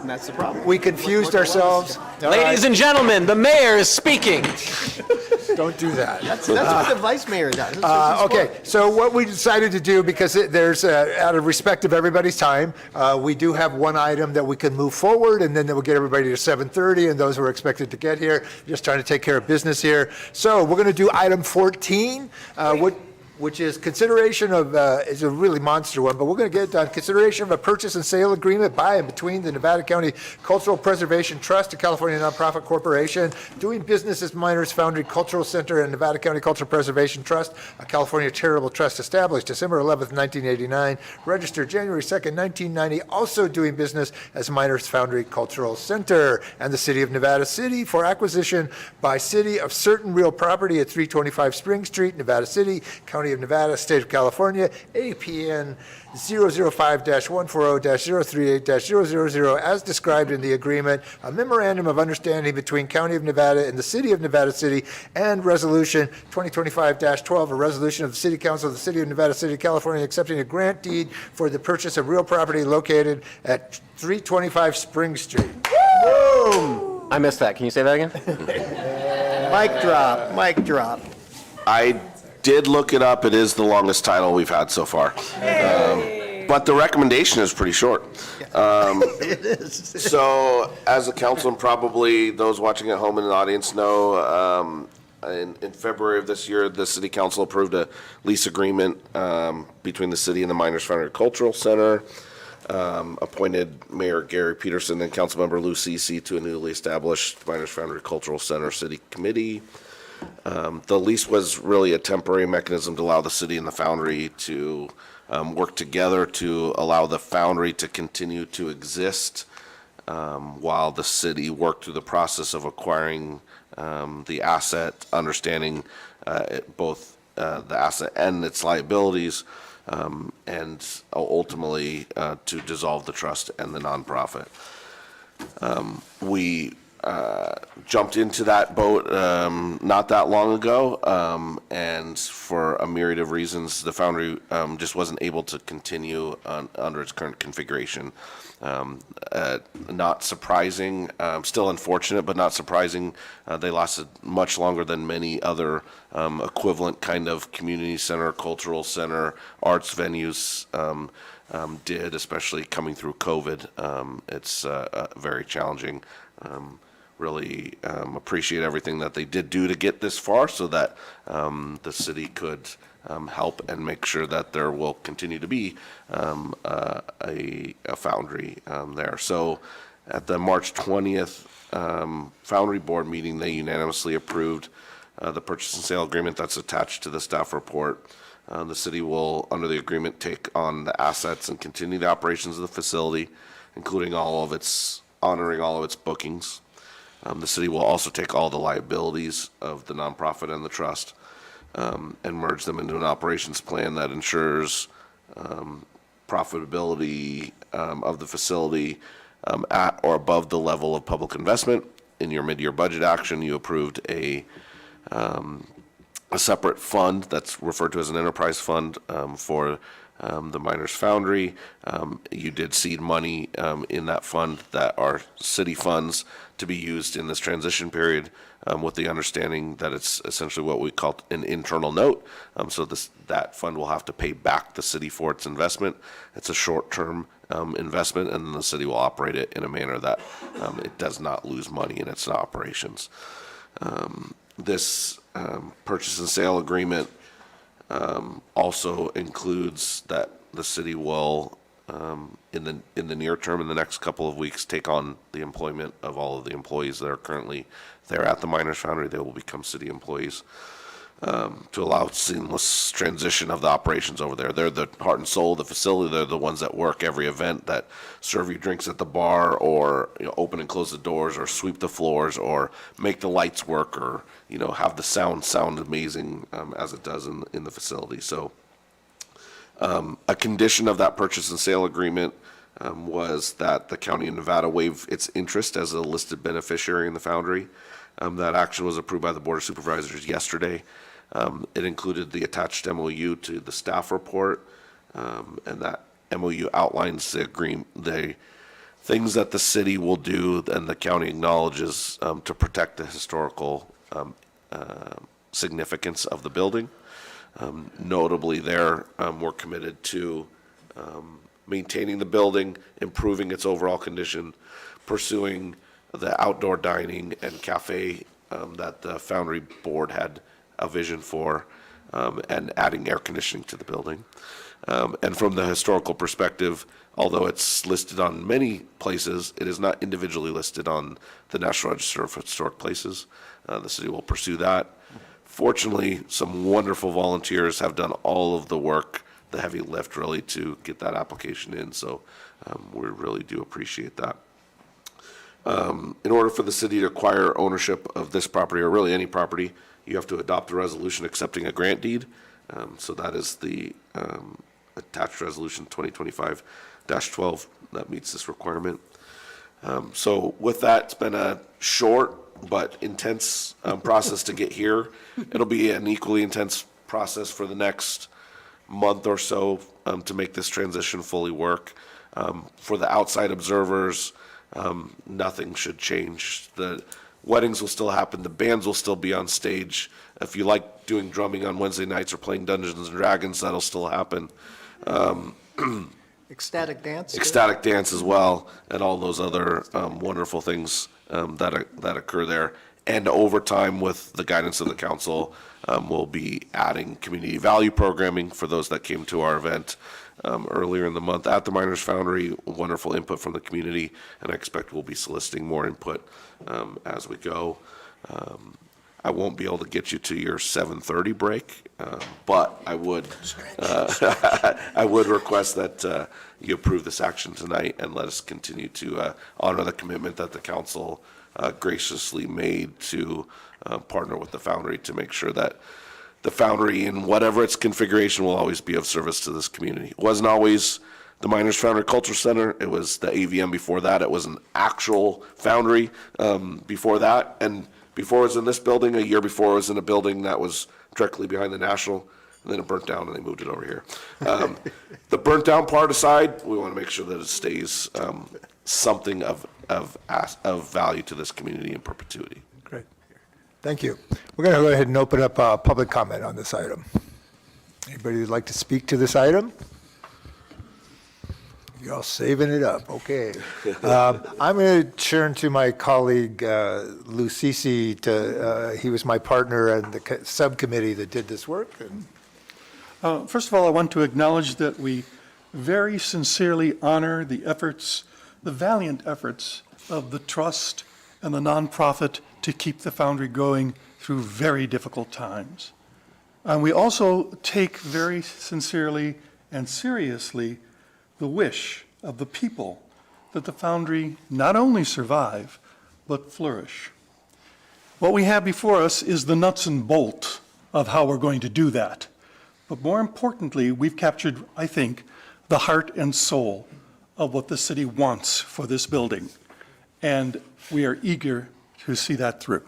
That's the problem. we confused ourselves. All right, Ladies and gentlemen, the mayor is speaking. don't do that. That's what the vice mayor does. That's his Okay, work. so what we decided to do, because there's, out of respect of everybody's time, we do have one item that we can move forward, and then we'll get everybody to 7:30, and those who are expected to get here, just trying to take care of business here. So we're going to do item 14. which is consideration of, is a really monster one, but we're going to get it done. Consideration of a purchase and sale agreement by and between the Nevada County Cultural Preservation Trust, a California nonprofit corporation, doing business as Miners Foundry Cultural Center and Nevada County Cultural Preservation Trust, a California charitable trust established December 11th, 1989, registered January 2nd, 1990, also doing business as Miners Foundry Cultural Center, and the City of Nevada City for acquisition by city of certain real property at 325 Spring Street, Nevada City, County of Nevada, State of California, APN 005-140-038-000, as described in the agreement, a memorandum of understanding between County of Nevada and the City of Nevada City, and Resolution 2025-12, a resolution of the City Council of the City of Nevada City, California, accepting a grant deed for the purchase of real property located at 325 Spring Street. Boom! I missed that. Can you say that again? Mic drop, mic drop. I did look it up. It is the longest title we've had so far. But the recommendation is pretty short. It is. So, as a council, and probably those watching at home in the audience know, in February of this year, the city council approved a lease agreement between the city and the Miners Foundry Cultural Center, appointed Mayor Gary Peterson and Councilmember Lou Ceci to a newly established Miners Foundry Cultural Center City Committee. The lease was really a temporary mechanism to allow the city and the foundry to work together to allow the foundry to continue to exist while the city worked through the process of acquiring the asset, understanding both the asset and its liabilities, and ultimately to dissolve the trust and the nonprofit. We jumped into that boat not that long ago, and for a myriad of reasons, the foundry just wasn't able to continue under its current configuration. Not surprising, still unfortunate, but not surprising. They lasted much longer than many other equivalent kind of community center, cultural center, arts venues did, especially coming through COVID. It's very challenging. Really appreciate everything that they did do to get this far so that the city could help and make sure that there will continue to be a foundry there. So at the March 20th Foundry Board meeting, they unanimously approved the purchase and sale agreement that's attached to the staff report. The city will, under the agreement, take on the assets and continue the operations of the facility, including honoring all of its bookings. The city will also take all the liabilities of the nonprofit and the trust and merge them into an operations plan that ensures profitability of the facility at or above the level of public investment. In your mid-year budget action, you approved a separate fund that's referred to as an enterprise fund for the Miners Foundry. You did seed money in that fund that are city funds to be used in this transition period, with the understanding that it's essentially what we call an internal note. So that fund will have to pay back the city for its investment. It's a short-term investment, and then the city will operate it in a manner that it does not lose money in its operations. This purchase and sale agreement also includes that the city will, in the near term, in the next couple of weeks, take on the employment of all of the employees that are currently there at the Miners Foundry. They will become city employees to allow seamless transition of the operations over there. They're the heart and soul of the facility. They're the ones that work every event, that serve you drinks at the bar, or open and close the doors, or sweep the floors, or make the lights work, or have the sound amazing as it does in the facility. So a condition of that purchase and sale agreement was that the County of Nevada waive its interest as a listed beneficiary in the foundry. That action was approved by the Board of Supervisors yesterday. It included the attached MOU to the staff report, and that MOU outlines the things that the city will do and the county acknowledges to protect the historical significance of the building. Notably there, we're committed to maintaining the building, improving its overall condition, pursuing the outdoor dining and cafe that the Foundry Board had a vision for, and adding air conditioning to the building. And from the historical perspective, although it's listed on many places, it is not individually listed on the National Register of Historic Places. The city will pursue that. Fortunately, some wonderful volunteers have done all of the work, the heavy lift really, to get that application in, so we really do appreciate that. In order for the city to acquire ownership of this property, or really any property, you have to adopt a resolution accepting a grant deed. So that is the attached resolution 2025-12 that meets this requirement. So with that, it's been a short but intense process to get here. It'll be an equally intense process for the next month or so to make this transition fully work. For the outside observers, nothing should change. The weddings will still happen, the bands will still be on stage. If you like doing drumming on Wednesday nights or playing Dungeons and Dragons, that'll still happen. Ecstatic dance? Ecstatic dance as well, and all those other wonderful things that occur there. And over time, with the guidance of the council, we'll be adding community value programming for those that came to our event earlier in the month at the Miners Foundry. Wonderful input from the community, and I expect we'll be soliciting more input as we go. I won't be able to get you to your 7:30 break, but I would I would request that you approve this action tonight and let us continue to honor the commitment that the council graciously made to partner with the Foundry to make sure that the Foundry, in whatever its configuration, will always be of service to this community. It wasn't always the Miners Foundry Culture Center. It was the AVM before that. It was an actual Foundry before that. And before it was in this building, a year before it was in a building that was directly behind the National, and then it burnt down and they moved it over here. The burnt down part aside, we want to make sure that it stays something of value to this community in perpetuity. Great. Thank you. We're going to go ahead and open up public comment on this item. Anybody who'd like to speak to this item? You're all saving it up, okay. I'm going to turn to my colleague, Lou Cece, he was my partner and the subcommittee that did this work. First of all, I want to acknowledge that we very sincerely honor the efforts, the valiant efforts of the trust and the nonprofit to keep the Foundry going through very difficult times. And we also take very sincerely and seriously the wish of the people that the Foundry not only survive, but flourish. What we have before us is the nuts and bolt of how we're going to do that. But more importantly, we've captured, I think, the heart and soul of what the city wants for this building. And we are eager to see that through.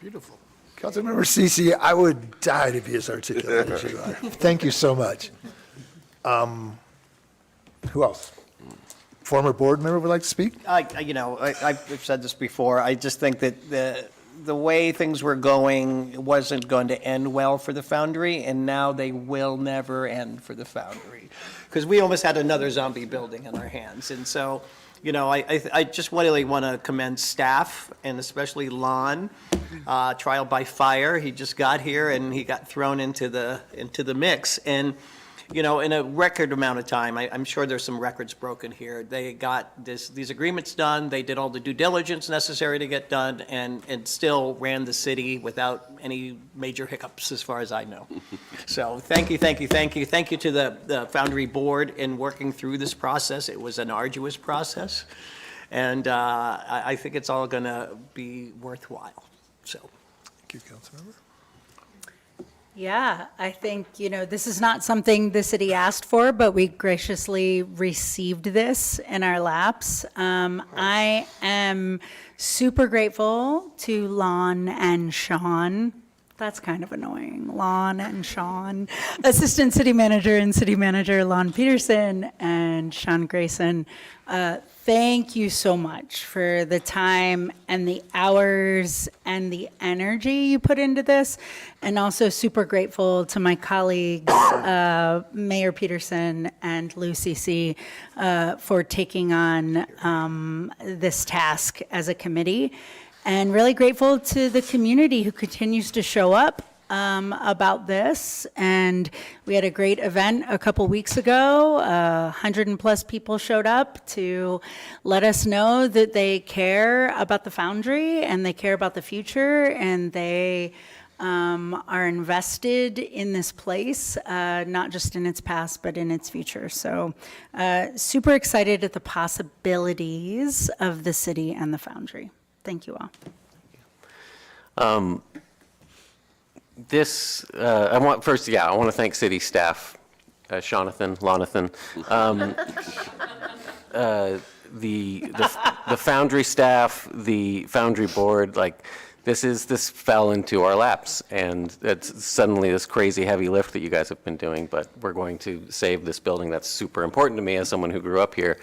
Beautiful. Councilmember Cece, I would die to be as articulate as you are. Thank you so much. Who else? Former board member would like to speak? I've said this before. I just think that the way things were going wasn't going to end well for the Foundry, and now they will never end for the Foundry. Because we almost had another zombie building in our hands. And so, I just really want to commend staff, and especially Lon, trial by fire. He just got here and he got thrown into the mix. And in a record amount of time, I'm sure there's some records broken here. They got these agreements done, they did all the due diligence necessary to get done, and still ran the city without any major hiccups, as far as I know. So thank you to the Foundry Board in working through this process. It was an arduous process, and I think it's all going to be worthwhile. So, Thank you, Councilmember. Yeah, I think, this is not something the city asked for, but we graciously received this in our laps. I am super grateful to Lon and Sean. That's kind of annoying. Lon and Sean, Assistant City Manager and City Manager Lon Peterson and Sean Grayson. Thank you so much for the time and the hours and the energy you put into this. And also super grateful to my colleagues, Mayor Peterson and Lou Cece, for taking on this task as a committee. And really grateful to the community who continues to show up about this, and we had a great event a couple weeks ago. 100+ people showed up to let us know that they care about the Foundry and they care about the future, and they are invested in this place, not just in its past, but in its future. So super excited at the possibilities of the city and the Foundry. Thank you all. I want to thank city staff, Jonathan, Lonathan, the Foundry staff, the Foundry board. Like, this fell into our laps, and it's suddenly this crazy heavy lift that you guys have been doing. But we're going to save this building that's super important to me as someone who grew up here.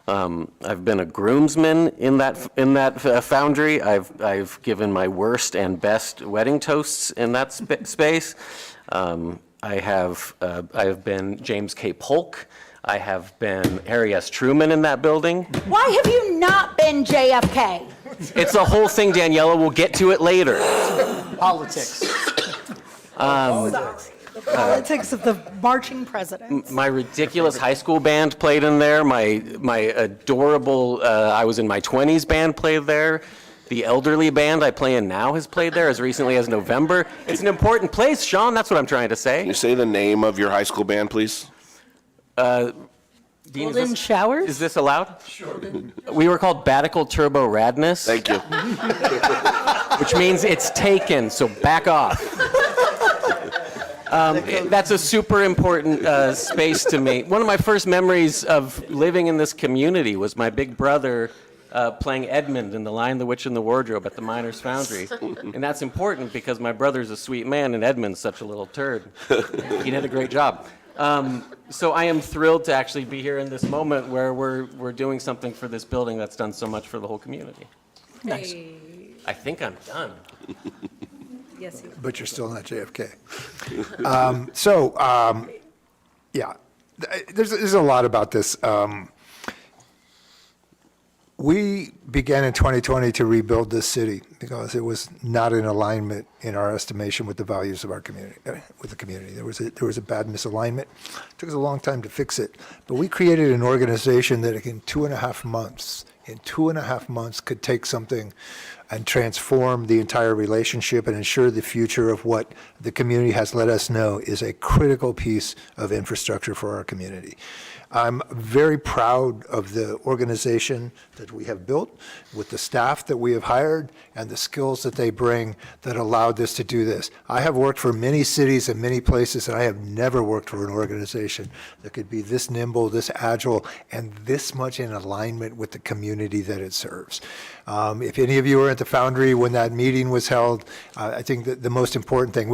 I've been a groomsman in that Foundry. I've given my worst and best wedding toasts in that space. I have been James K. Polk. I have been Harry S. Truman in that building. Why have you not been JFK? It's a whole thing, Daniela. We'll get to it later. Politics. The politics of the marching president. My ridiculous high school band played in there. My adorable, I was in my 20s band played there. The elderly band I play in now has played there as recently as November. It's an important place, Sean. That's what I'm trying to say. Can you say the name of your high school band, please? Dean, Golden Showers? Is this allowed? Sure. We were called Batical Turbo Radness. Thank you. Which means it's taken, so back off. That's a super important space to me. One of my first memories of living in this community was my big brother playing Edmund in The Lion, the Witch, and the Wardrobe at the Miners Foundry. And that's important because my brother's a sweet man and Edmund's such a little turd. He did a great job. So I am thrilled to actually be here in this moment where we're doing something for this building that's done so much for the whole community. Nice. I think I'm done. Yes, you are. But you're still not JFK. Yeah, there's a lot about this. We began in 2020 to rebuild this city because it was not in alignment, in our estimation, with the values of our community, with the community. There was a bad misalignment. It took us a long time to fix it, but we created an organization that in 2.5 months could take something and transform the entire relationship and ensure the future of what the community has let us know is a critical piece of infrastructure for our community. I'm very proud of the organization that we have built, with the staff that we have hired and the skills that they bring that allowed us to do this. I have worked for many cities and many places, and I have never worked for an organization that could be this nimble, this agile, and this much in alignment with the community that it serves. If any of you were at the Foundry when that meeting was held, I think that the most important thing,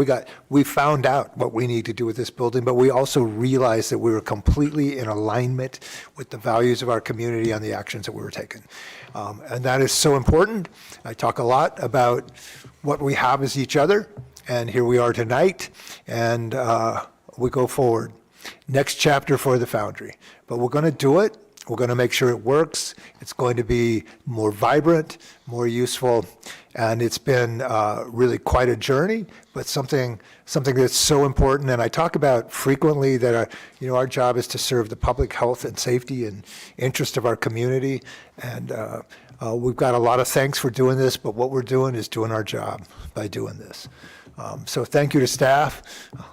we found out what we need to do with this building, but we also realized that we were completely in alignment with the values of our community and the actions that we were taking. And that is so important. I talk a lot about what we have as each other, and here we are tonight, and we go forward. Next chapter for the Foundry. But we're going to do it. We're going to make sure it works. It's going to be more vibrant, more useful, and it's been really quite a journey, but something that's so important. And I talk about frequently that our job is to serve the public health and safety and interest of our community. And we've got a lot of thanks for doing this, but what we're doing is doing our job by doing this. So thank you to staff.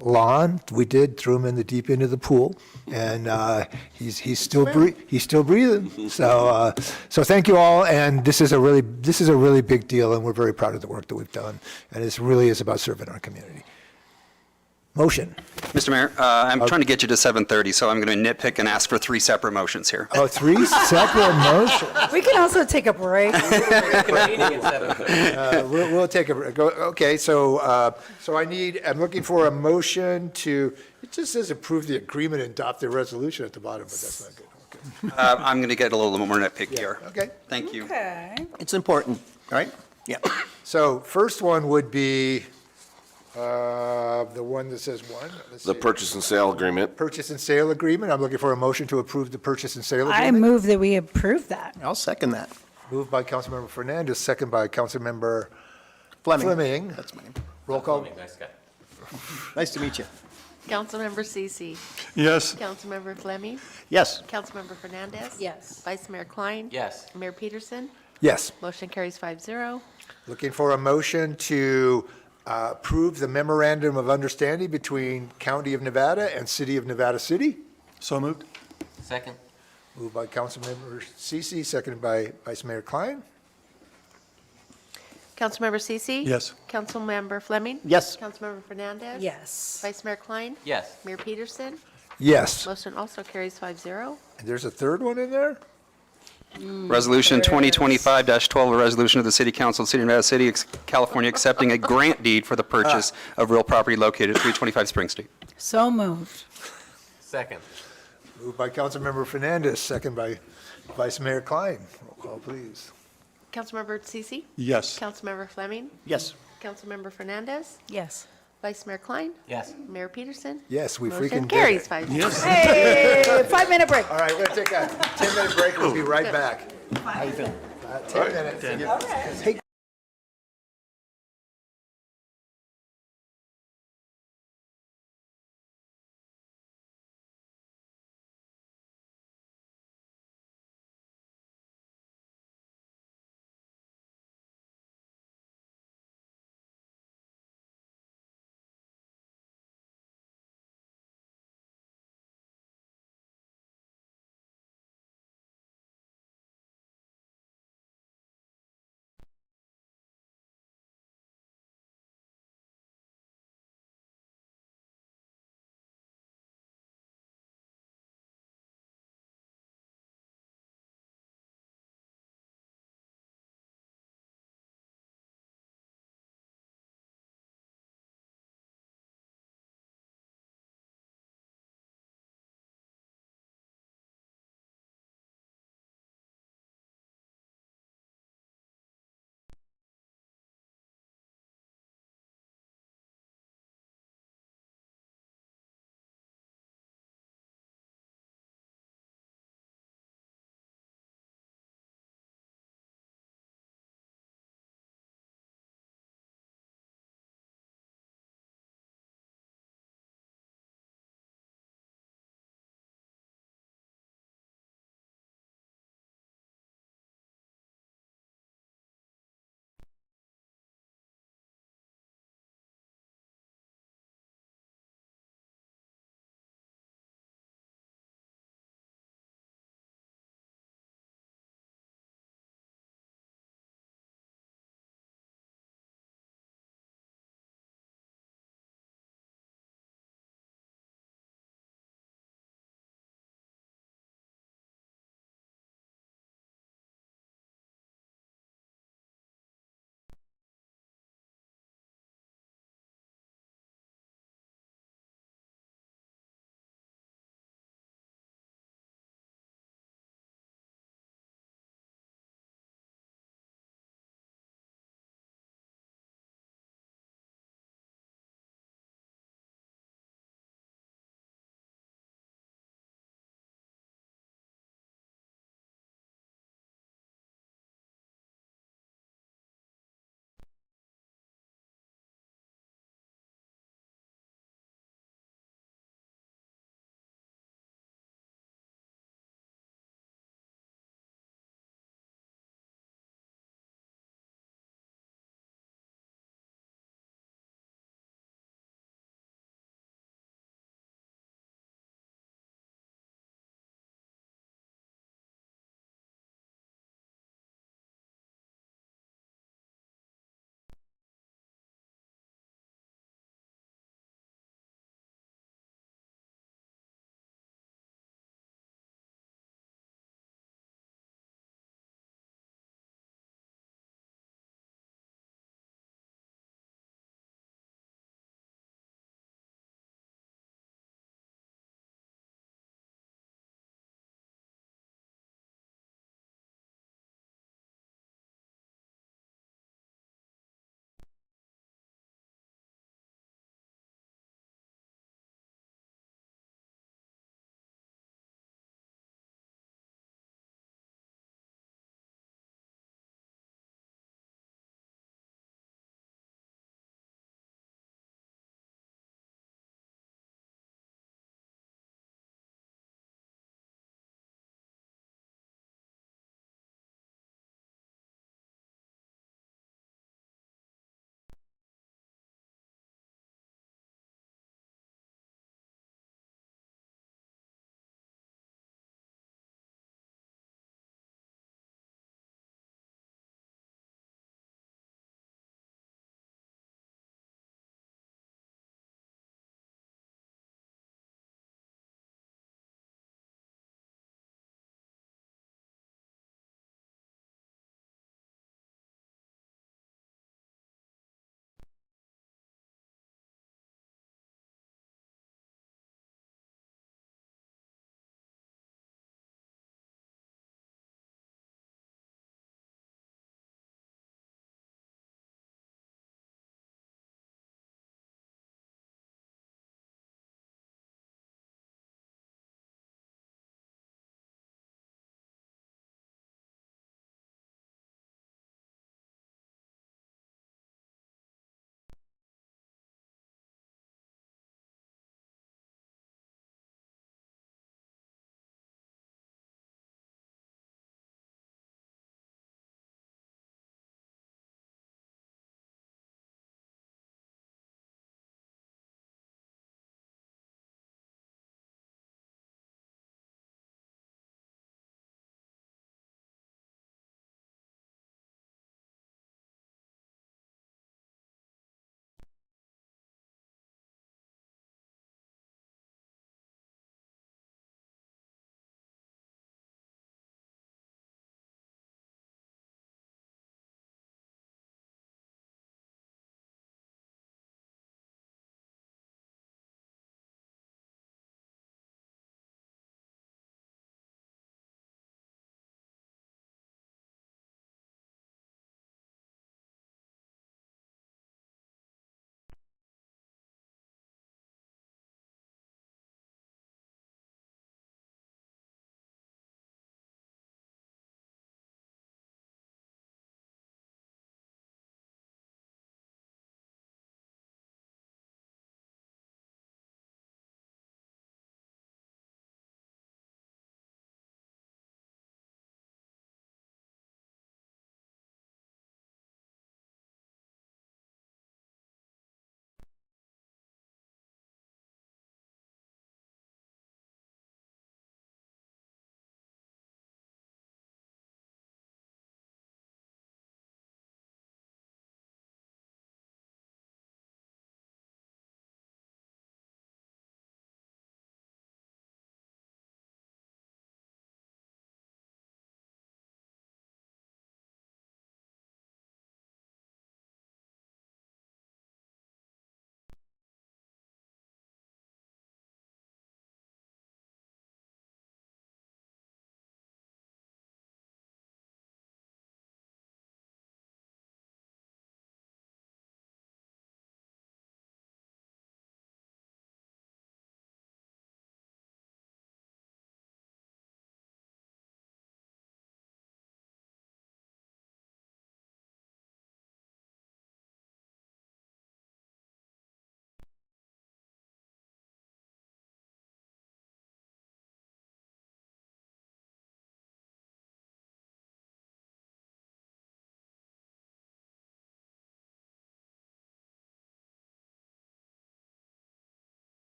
Lon, we threw him in the deep end of the pool, and he's still breathing. So thank you all, and this is a really big deal, and we're very proud of the work that we've done, and it really is about serving our community. Motion. Mr. Mayor, I'm trying to get you to 7:30, so I'm going to nitpick and ask for 3 separate motions here. Oh, 3 separate motions. We can also take a break. We'll take a break. Okay, so I'm looking for a motion to, it just says approve the agreement and adopt the resolution at the bottom, but that's not good. Okay. I'm going to get a little more nitpick here. Okay. Thank you. Okay. It's important, right? Yeah. So first one would be the one that says one. The purchase and sale agreement. Purchase and sale agreement. I'm looking for a motion to approve the purchase and sale I agreement. move that we approve that. I'll second that. Moved by Councilmember Fernandez, second by Councilmember Fleming. Fleming. That's my name. Roll call. Nice guy. Nice to meet you. Councilmember CC. Yes. Councilmember Fleming. Yes. Councilmember Fernandez. Yes. Vice Mayor Klein. Yes. Mayor Peterson. Yes. Motion carries 5-0. Looking for a motion to approve the memorandum of understanding between County of Nevada and City of Nevada City. So moved? Second. Moved by Councilmember Cece, seconded by Vice Mayor Klein. Councilmember CC. Yes. Councilmember Fleming. Yes. Councilmember Fernandez. Yes. Vice Mayor Klein. Yes. Mayor Peterson. Yes. Motion also carries 5-0. And there's a third one in there? Resolution 2025-12, a resolution of the City Council of the City of Nevada City, California, accepting a grant deed for the purchase of real property located at 325 Spring Street. So moved. Second. Moved by Councilmember Fernandez, second by Vice Mayor Klein. Roll call, please. Councilmember CC. Yes. Councilmember Fleming. Yes. Councilmember Fernandez. Yes. Vice Mayor Klein. Yes. Mayor Peterson. Yes, we Motion freaking did carries it. 5-0. Yes. Hey, 5-minute break. All right, we're going to take a 10-minute break. We'll be right back. How you feeling? 10 minutes. Hey,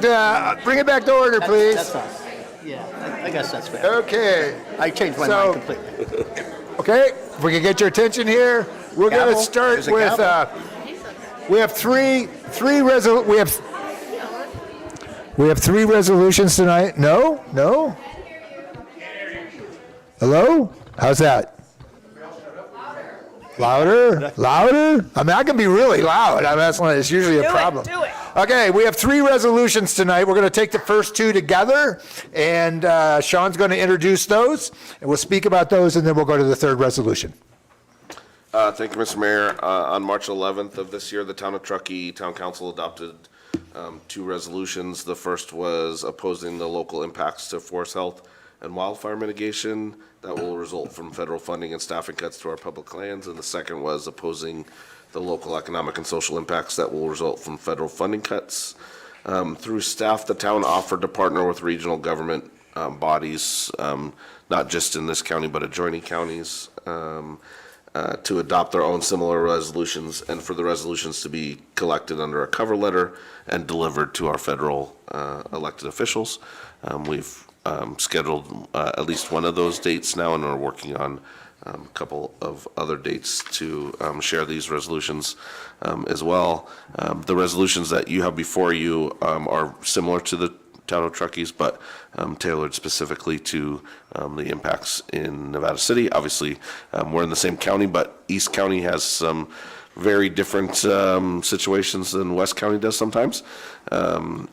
to order, please. That's us. Yeah, I guess that's fair. Okay. I changed my So- mind completely. Okay, if we can get your attention here, we're going to Gavel? start There's a with, gavel. we have three resolutions tonight. No? No? Hello? How's that? Louder? Louder? I mean, I can be really loud. I mean, it's usually a problem. Do it. Okay, we have three resolutions tonight. We're going to take the first two together, and Sean's going to introduce those, and we'll speak about those, and then we'll go to the third resolution. Thank you, Mr. Mayor. On March 11th of this year, the Town of Truckee Town Council adopted two resolutions. The first was opposing the local impacts to forest health and wildfire mitigation that will result from federal funding and staffing cuts to our public lands. And the second was opposing the local economic and social impacts that will result from federal funding cuts. Through staff, the town offered to partner with regional government bodies, not just in this county, but adjoining counties, to adopt their own similar resolutions, and for the resolutions to be collected under a cover letter and delivered to our federal elected officials. We've scheduled at least one of those dates now, and we're working on a couple of other dates to share these resolutions as well. The resolutions that you have before you are similar to the Town of Truckee's, but tailored specifically to the impacts in Nevada City. Obviously, we're in the same county, but East County has some very different situations than West County does sometimes. But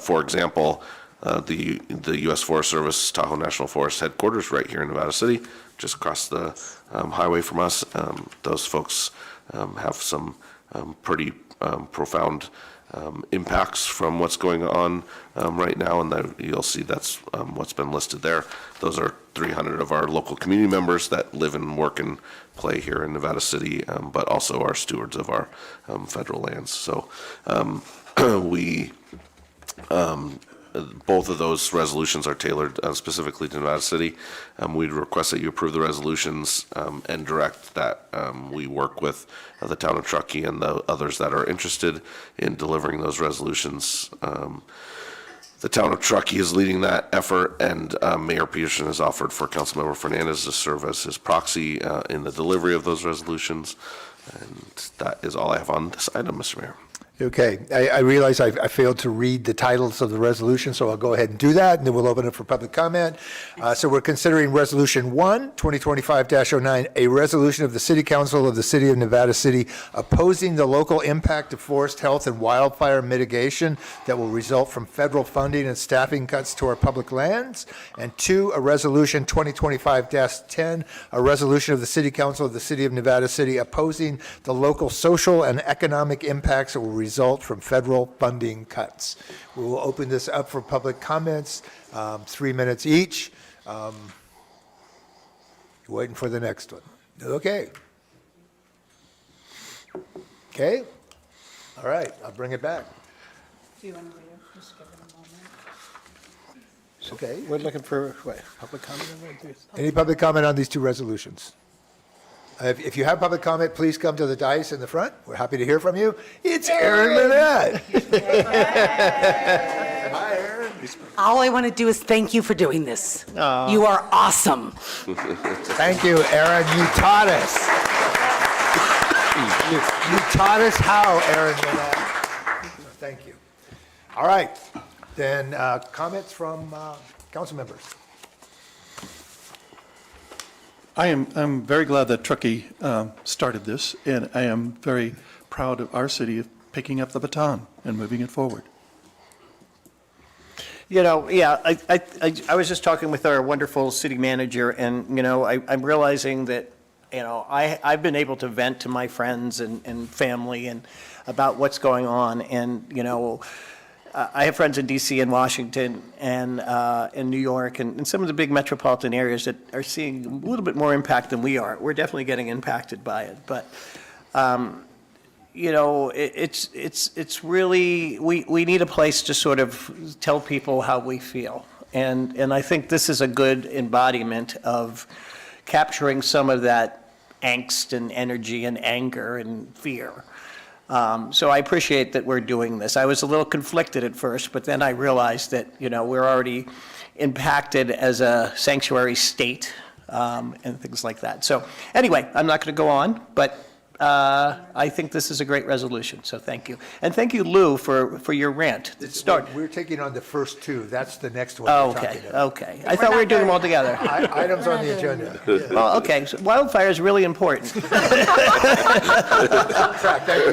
for example, the U.S. Forest Service Tahoe National Forest headquarters right here in Nevada City, just across the highway from us. Those folks have some pretty profound impacts from what's going on right now, and you'll see that's what's been listed there. Those are 300 of our local community members that live and work and play here in Nevada City, but also are stewards of our federal lands. So both of those resolutions are tailored specifically to Nevada City. We'd request that you approve the resolutions and direct that we work with the Town of Truckee and the others that are interested in delivering those resolutions. The Town of Truckee is leading that effort, and Mayor Peterson has offered for Councilmember Fernandez to serve as his proxy in the delivery of those resolutions. And that is all I have on this item, Mr. Mayor. Okay, I realize I failed to read the titles of the resolution, so I'll go ahead and do that, and then we'll open it for public comment. So we're considering Resolution 1, 2025-09, a resolution of the City Council of the City of Nevada City opposing the local impact of forest health and wildfire mitigation that will result from federal funding and staffing cuts to our public lands. And 2, a resolution 2025-10, a resolution of the City Council of the City of Nevada City opposing the local social and economic impacts that will result from federal funding cuts. We will open this up for public comments, 3 minutes each. You're waiting for the next one. Okay. Okay? All right, I'll bring it back. Do you want to just give it a moment? Okay. We're looking for, what, public comment? Any public comment on these two resolutions? If you have public comment, please come to the dais in the front. We're happy to hear from you. It's Aaron Minette. Hi, Aaron. All I want to do is thank you for doing this. You are awesome. Thank you, Aaron. You taught us. You taught us how, Aaron Minette. Thank you. All right. Then comments from council members. I'm very glad that Truckee started this, and I am very proud of our city of picking up the baton and moving it forward. You know, yeah, I was just talking with our wonderful city manager, and, you know, I'm realizing that, you know, I've been able to vent to my friends and family and about what's going on, and, you know, I have friends in D.C. and Washington and in New York and some of the big metropolitan areas that are seeing a little bit more impact than we are. We're definitely getting impacted by it, but you know, it's really we need a place to sort of tell people how we feel, and I think this is a good embodiment of capturing some of that angst and energy and anger and fear. So I appreciate that we're doing this. I was a little conflicted at first, but then I realized that, we're already impacted as a sanctuary state and things like that. So anyway, I'm not going to go on, but I think this is a great resolution, so thank you. And thank you, Lou, for your rant. We're taking on the first two. That's the next one. Oh, we're okay, talking about. okay. I thought we were doing them all together. Items on the agenda. Well, okay, so wildfire is really important. Thank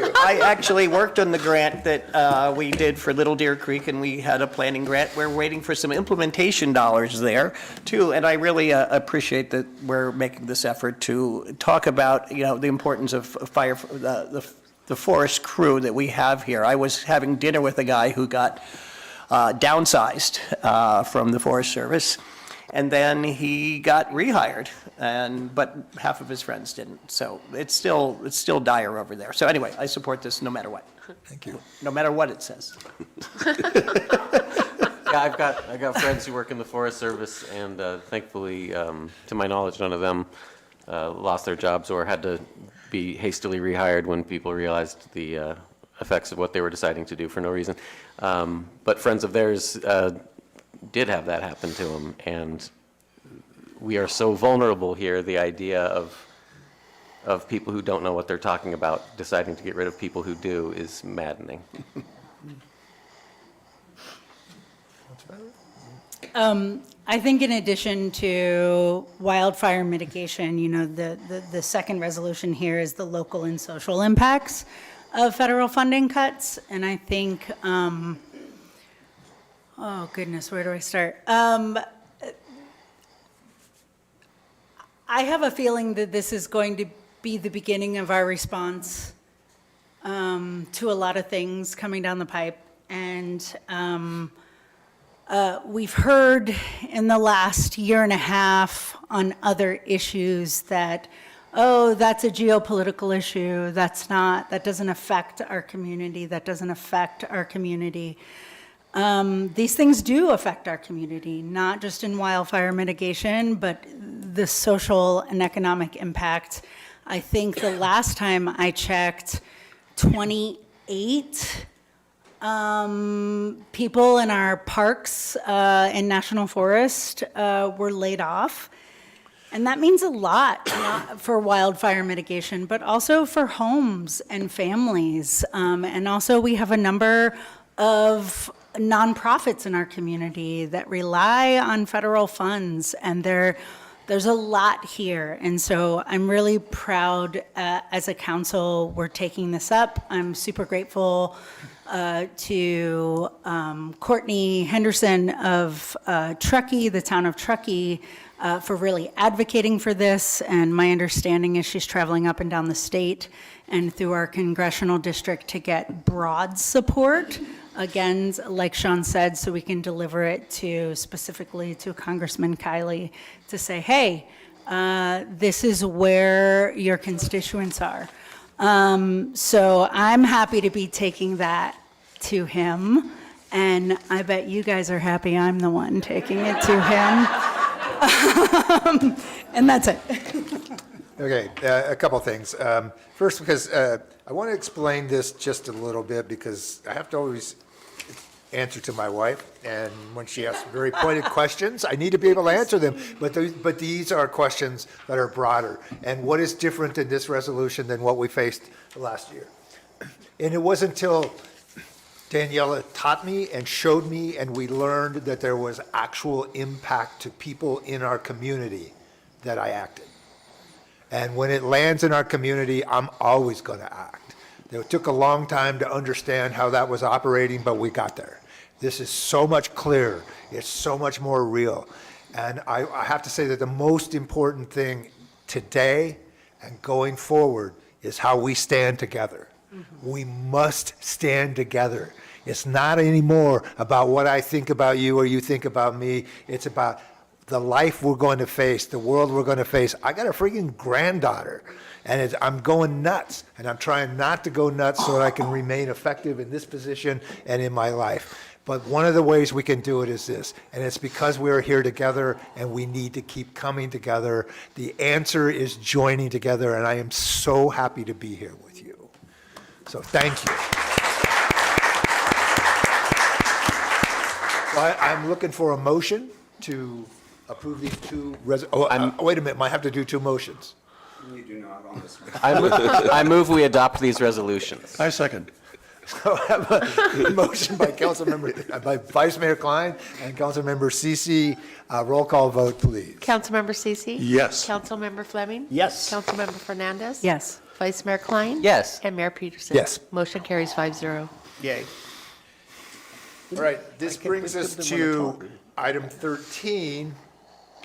you. I actually worked on the grant that we did for Little Deer Creek, and we had a planning grant. We're waiting for some implementation dollars there, too, and I really appreciate that we're making this effort to talk about, the importance of fire, the forest crew that we have here. I was having dinner with a guy who got downsized from the Forest Service, and then he got rehired, but half of his friends didn't. So it's still dire over there. So anyway, I support this no matter what. Thank you. No matter what it says. Yeah, I got friends who work in the Forest Service, and thankfully, to my knowledge, none of them lost their jobs or had to be hastily rehired when people realized the effects of what they were deciding to do for no reason. But friends of theirs did have that happen to them, and we are so vulnerable here. The idea of people who don't know what they're talking about deciding to get rid of people who do is maddening. I think in addition to wildfire mitigation, the second resolution here is the local and social impacts of federal funding cuts. And I think, oh goodness, where do I start? I have a feeling that this is going to be the beginning of our response to a lot of things coming down the pipe. And we've heard in the last year and a half on other issues that, that's a geopolitical issue. That doesn't affect our community. That doesn't affect our community. These things do affect our community, not just in wildfire mitigation, but the social and economic impact. I think the last time I checked, 28 people in our parks in National Forest were laid off. And that means a lot, not for wildfire mitigation, but also for homes and families. And also we have a number of nonprofits in our community that rely on federal funds, and there's a lot here. And so I'm really proud as a council we're taking this up. I'm super grateful to Courtney Henderson of Truckee, the town of Truckee, for really advocating for this. And my understanding is she's traveling up and down the state and through our congressional district to get broad support. Again, like Sean said, so we can deliver it specifically to Congressman Kiley to say, hey, this is where your constituents are. So I'm happy to be taking that to him, and I bet you guys are happy I'm the one taking it to him. And that's it. Okay, a couple things. First, because I want to explain this just a little bit, because I have to always answer to my wife, and when she asks very pointed questions, I need to be able to answer them. But these are questions that are broader. And what is different in this resolution than what we faced last year? And it wasn't until Daniela taught me and showed me, and we learned that there was actual impact to people in our community, that I acted. And when it lands in our community, I'm always going to act. It took a long time to understand how that was operating, but we got there. This is so much clearer. It's so much more real. And I have to say that the most important thing today and going forward is how we stand together. We must stand together. It's not anymore about what I think about you or you think about me. It's about the life we're going to face, the world we're going to face. I got a freaking granddaughter, and I'm going nuts, and I'm trying not to go nuts so that I can remain effective in this position and in my life. But one of the ways we can do it is this, and it's because we're here together and we need to keep coming together. The answer is joining together, and I am so happy to be here with you. So thank you. I'm looking for a motion to approve these two wait a minute, might have to do two motions. You do not on this one. I move we adopt these resolutions. I second. So I have a motion by by Vice Mayor Klein and Councilmember Cece. Roll call vote, please. Councilmember Cece? Yes. Councilmember Fleming? Yes. Councilmember Fernandez? Yes. Vice Mayor Klein? Yes. And Mayor Peterson? Yes. Motion carries 5-0. Yay. All right, this brings us to item 13,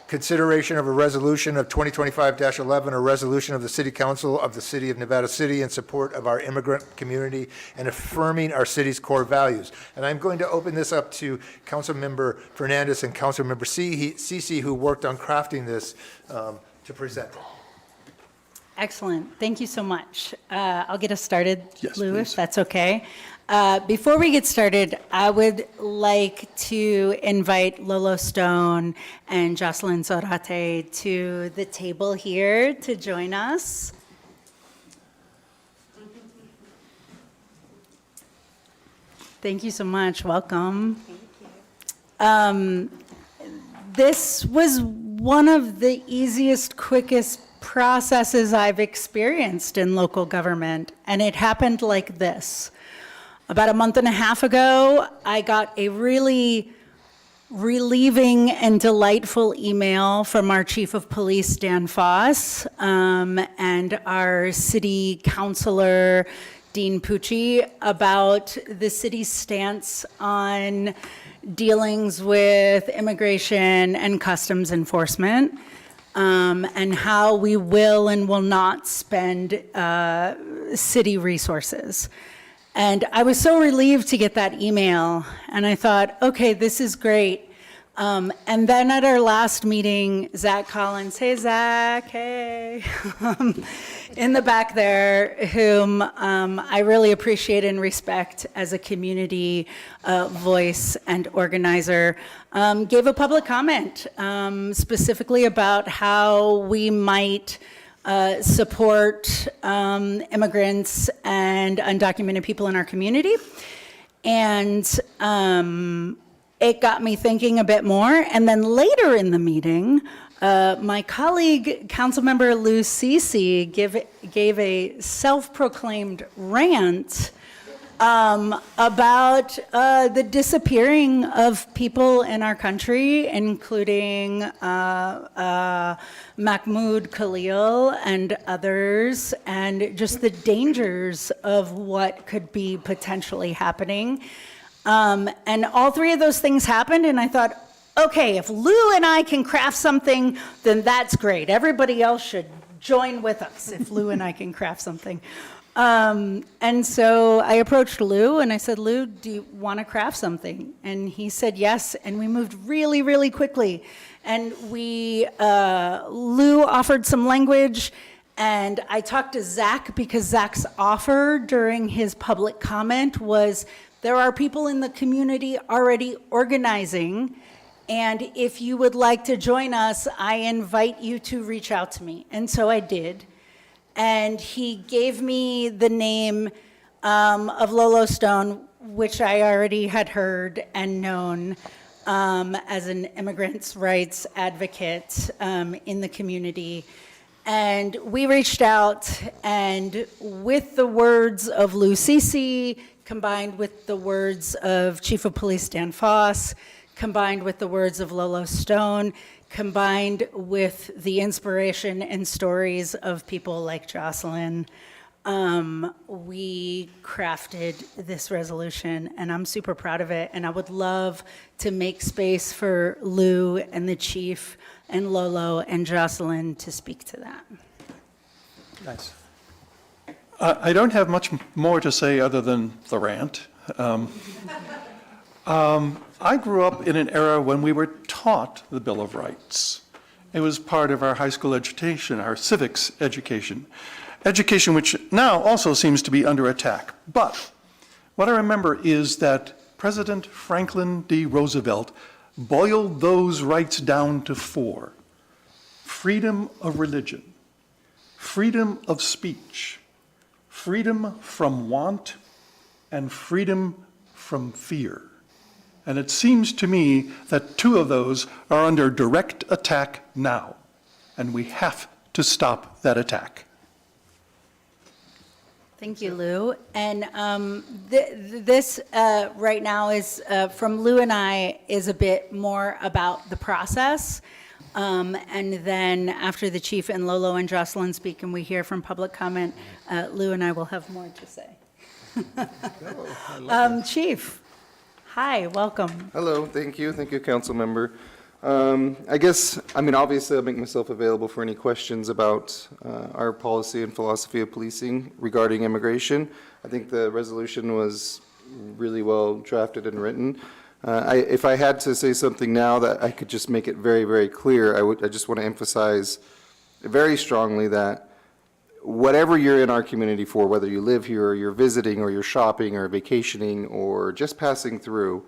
consideration of a resolution of 2025-11, a resolution of the City Council of the City of Nevada City in support of our immigrant community and affirming our city's core values. And I'm going to open this up to Councilmember Fernandez and Councilmember Cece, who worked on crafting this, to present it. Excellent. Thank you so much. I'll get us started, Yes, Lou, please. if that's okay. Before we get started, I would like to invite Lolo Stone and Jocelyn Zorate to the table here to join us. Thank you so much. Welcome. This was one of the easiest, quickest processes I've experienced in local government, and it happened like this. About a month and a half ago, I got a really relieving and delightful email from our Chief of Police, Dan Foss, and our City Councilor, Dean Pucci, about the city's stance on dealings with immigration and customs enforcement, and how we will and will not spend city resources. And I was so relieved to get that email, and I thought, okay, this is great. And then at our last meeting, Zach Collins, hey Zach, hey, in the back there, whom I really appreciate and respect as a community voice and organizer, gave a public comment specifically about how we might support immigrants and undocumented people in our community. And it got me thinking a bit more. And then later in the meeting, my colleague, Councilmember Lou Cece, gave a self-proclaimed rant about the disappearing of people in our country, including Mahmoud Khalil and others, and just the dangers of what could be potentially happening. And all three of those things happened, and I thought, okay, if Lou and I can craft something, then that's great. Everybody else should join with us if Lou and I can craft something. And so I approached Lou and I said, Lou, do you want to craft something? And he said yes, and we moved really, really quickly. And Lou offered some language, and I talked to Zach because Zach's offer during his public comment was, there are people in the community already organizing, and if you would like to join us, I invite you to reach out to me. And so I did. And he gave me the name of Lolo Stone, which I already had heard and known as an immigrants' rights advocate in the community. And we reached out, and with the words of Lou Cece, combined with the words of Chief of Police Dan Foss, combined with the words of Lolo Stone, combined with the inspiration and stories of people like Jocelyn, we crafted this resolution, and I'm super proud of it. And I would love to make space for Lou and the chief and Lolo and Jocelyn to speak to that. Nice. I don't have much more to say other than the rant. I grew up in an era when we were taught the Bill of Rights. It was part of our high school education, our civics education which now also seems to be under attack. But what I remember is that President Franklin D. Roosevelt boiled those rights down to 4: freedom of religion, freedom of speech, freedom from want and freedom from fear. And it seems to me that two of those are under direct attack now, and we have to stop that attack. Thank you, Lou. And this right now is, from Lou and I, is a bit more about the process. And then after the chief and Lolo and Jocelyn speak and we hear from public comment, Lou and I will have more to say. Chief, hi, welcome. Hello, thank you, council member. Obviously I'll make myself available for any questions about our policy and philosophy of policing regarding immigration. I think the resolution was really well drafted and written. If I had to say something now that I could just make it very, very clear, I just want to emphasize very strongly that whatever you're in our community for, whether you live here or you're visiting or you're shopping or vacationing or just passing through,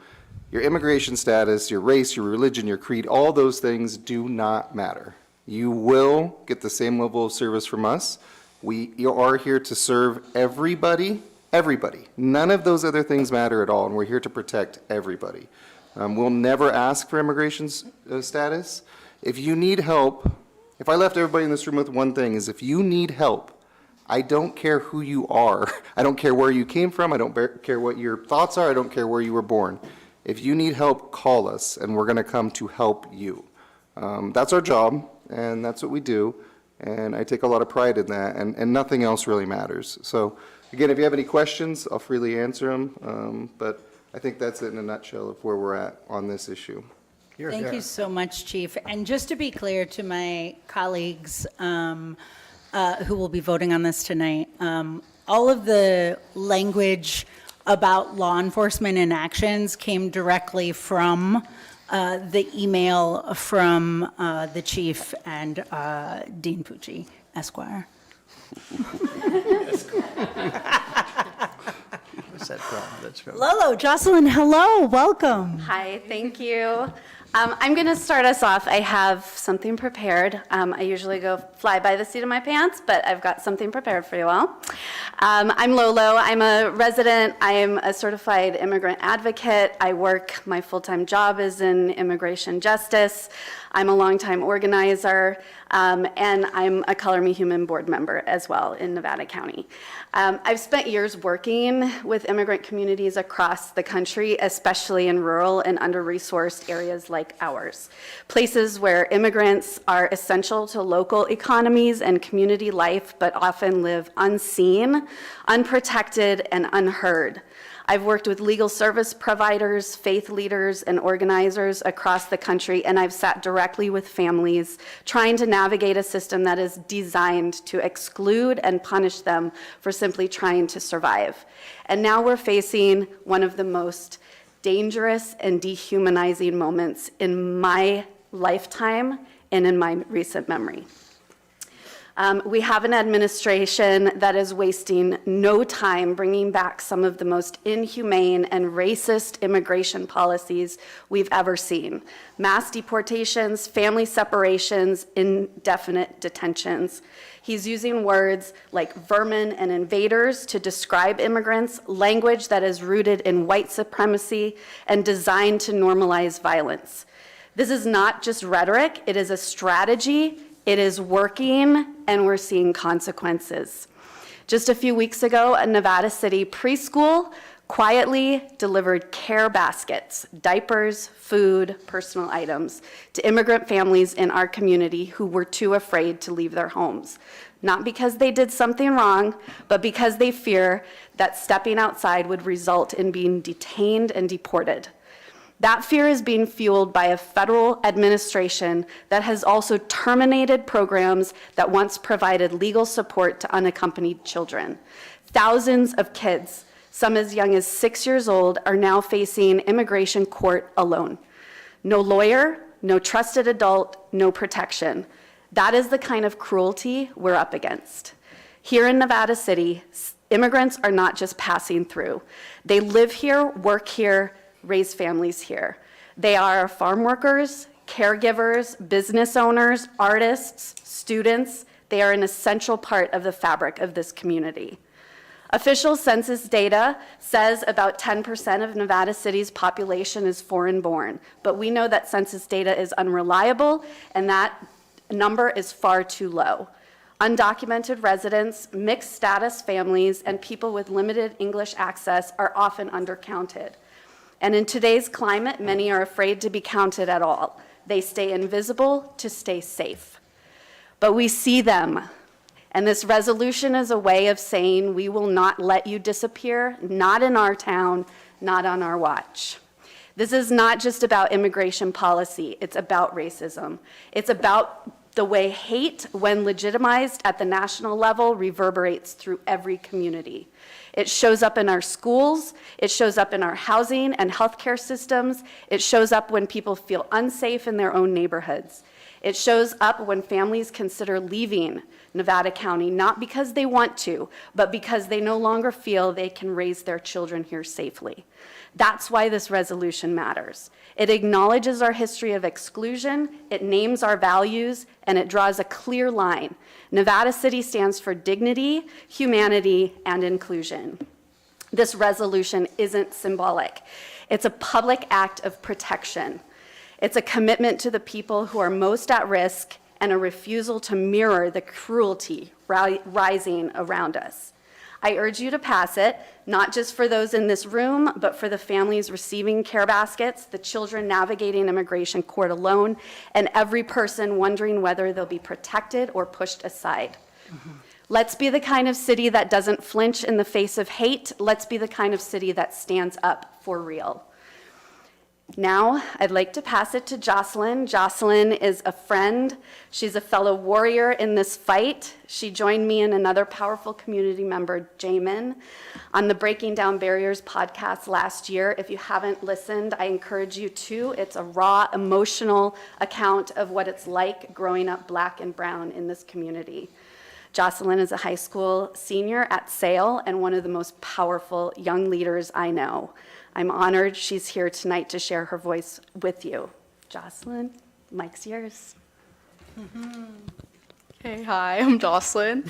your immigration status, your race, your religion, your creed, all those things do not matter. You will get the same level of service from us. We are here to serve everybody. Everybody. None of those other things matter at all, and we're here to protect everybody. We'll never ask for immigration status. If you need help, if I left everybody in this room with one thing, is if you need help, I don't care who you are. I don't care where you came from. I don't care what your thoughts are. I don't care where you were born. If you need help, call us, and we're going to come to help you. That's our job, and that's what we do, and I take a lot of pride in that, and nothing else really matters. So, again, if you have any questions, I'll freely answer them, but I think that's it in a nutshell of where we're at on this issue. Thank you so much, Chief. And just to be clear to my colleagues who will be voting on this tonight, all of the language about law enforcement and actions came directly from the email from the chief and Dean Pucci, Esquire. Lolo, Jocelyn, hello, welcome. Hi, thank you. I'm going to start us off. I have something prepared. I usually go fly by the seat of my pants, but I've got something prepared for you all. I'm Lolo. I'm a resident. I am a certified immigrant advocate. My full-time job is in immigration justice. I'm a longtime organizer, and I'm a Color Me Human board member as well in Nevada County. I've spent years working with immigrant communities across the country, especially in rural and under-resourced areas like ours, places where immigrants are essential to local economies and community life, but often live unseen, unprotected, and unheard. I've worked with legal service providers, faith leaders, and organizers across the country, and I've sat directly with families trying to navigate a system that is designed to exclude and punish them for simply trying to survive. And now we're facing one of the most dangerous and dehumanizing moments in my lifetime and in my recent memory. We have an administration that is wasting no time bringing back some of the most inhumane and racist immigration policies we've ever seen. Mass deportations, family separations, indefinite detentions. He's using words like vermin and invaders to describe immigrants, language that is rooted in white supremacy and designed to normalize violence. This is not just rhetoric, it is a strategy. It is working, and we're seeing consequences. Just a few weeks ago, a Nevada City preschool quietly delivered care baskets, diapers, food, personal items to immigrant families in our community who were too afraid to leave their homes. Not because they did something wrong, but because they fear that stepping outside would result in being detained and deported. That fear is being fueled by a federal administration that has also terminated programs that once provided legal support to unaccompanied children. Thousands of kids, some as young as 6 years old, are now facing immigration court alone. No lawyer, no trusted adult, no protection. That is the kind of cruelty we're up against. Here in Nevada City, immigrants are not just passing through. They live here, work here, raise families here. They are farm workers, caregivers, business owners, artists, students. They are an essential part of the fabric of this community. Official census data says about 10% of Nevada City's population is foreign-born, but we know that census data is unreliable, and that number is far too low. Undocumented residents, mixed-status families, and people with limited English access are often undercounted. And in today's climate, many are afraid to be counted at all. They stay invisible to stay safe. But we see them. And this resolution is a way of saying we will not let you disappear, not in our town, not on our watch. This is not just about immigration policy, it's about racism. It's about the way hate, when legitimized at the national level, reverberates through every community. It shows up in our schools, it shows up in our housing and healthcare systems, it shows up when people feel unsafe in their own neighborhoods. It shows up when families consider leaving Nevada County, not because they want to, but because they no longer feel they can raise their children here safely. That's why this resolution matters. It acknowledges our history of exclusion, it names our values, and it draws a clear line. Nevada City stands for dignity, humanity, and inclusion. This resolution isn't symbolic. It's a public act of protection. It's a commitment to the people who are most at risk and a refusal to mirror the cruelty rising around us. I urge you to pass it, not just for those in this room, but for the families receiving care baskets, the children navigating immigration court alone, and every person wondering whether they'll be protected or pushed aside. Let's be the kind of city that doesn't flinch in the face of hate. Let's be the kind of city that stands up for real. Now, I'd like to pass it to Jocelyn. Jocelyn is a friend. She's a fellow warrior in this fight. She joined me and another powerful community member, Jamin, on the Breaking Down Barriers podcast last year. If you haven't listened, I encourage you to. It's a raw, emotional account of what it's like growing up Black and brown in this community. Jocelyn is a high school senior at SAIL and one of the most powerful young leaders I know. I'm honored she's here tonight to share her voice with you. Jocelyn, mic's yours. Hey, hi, I'm Jocelyn.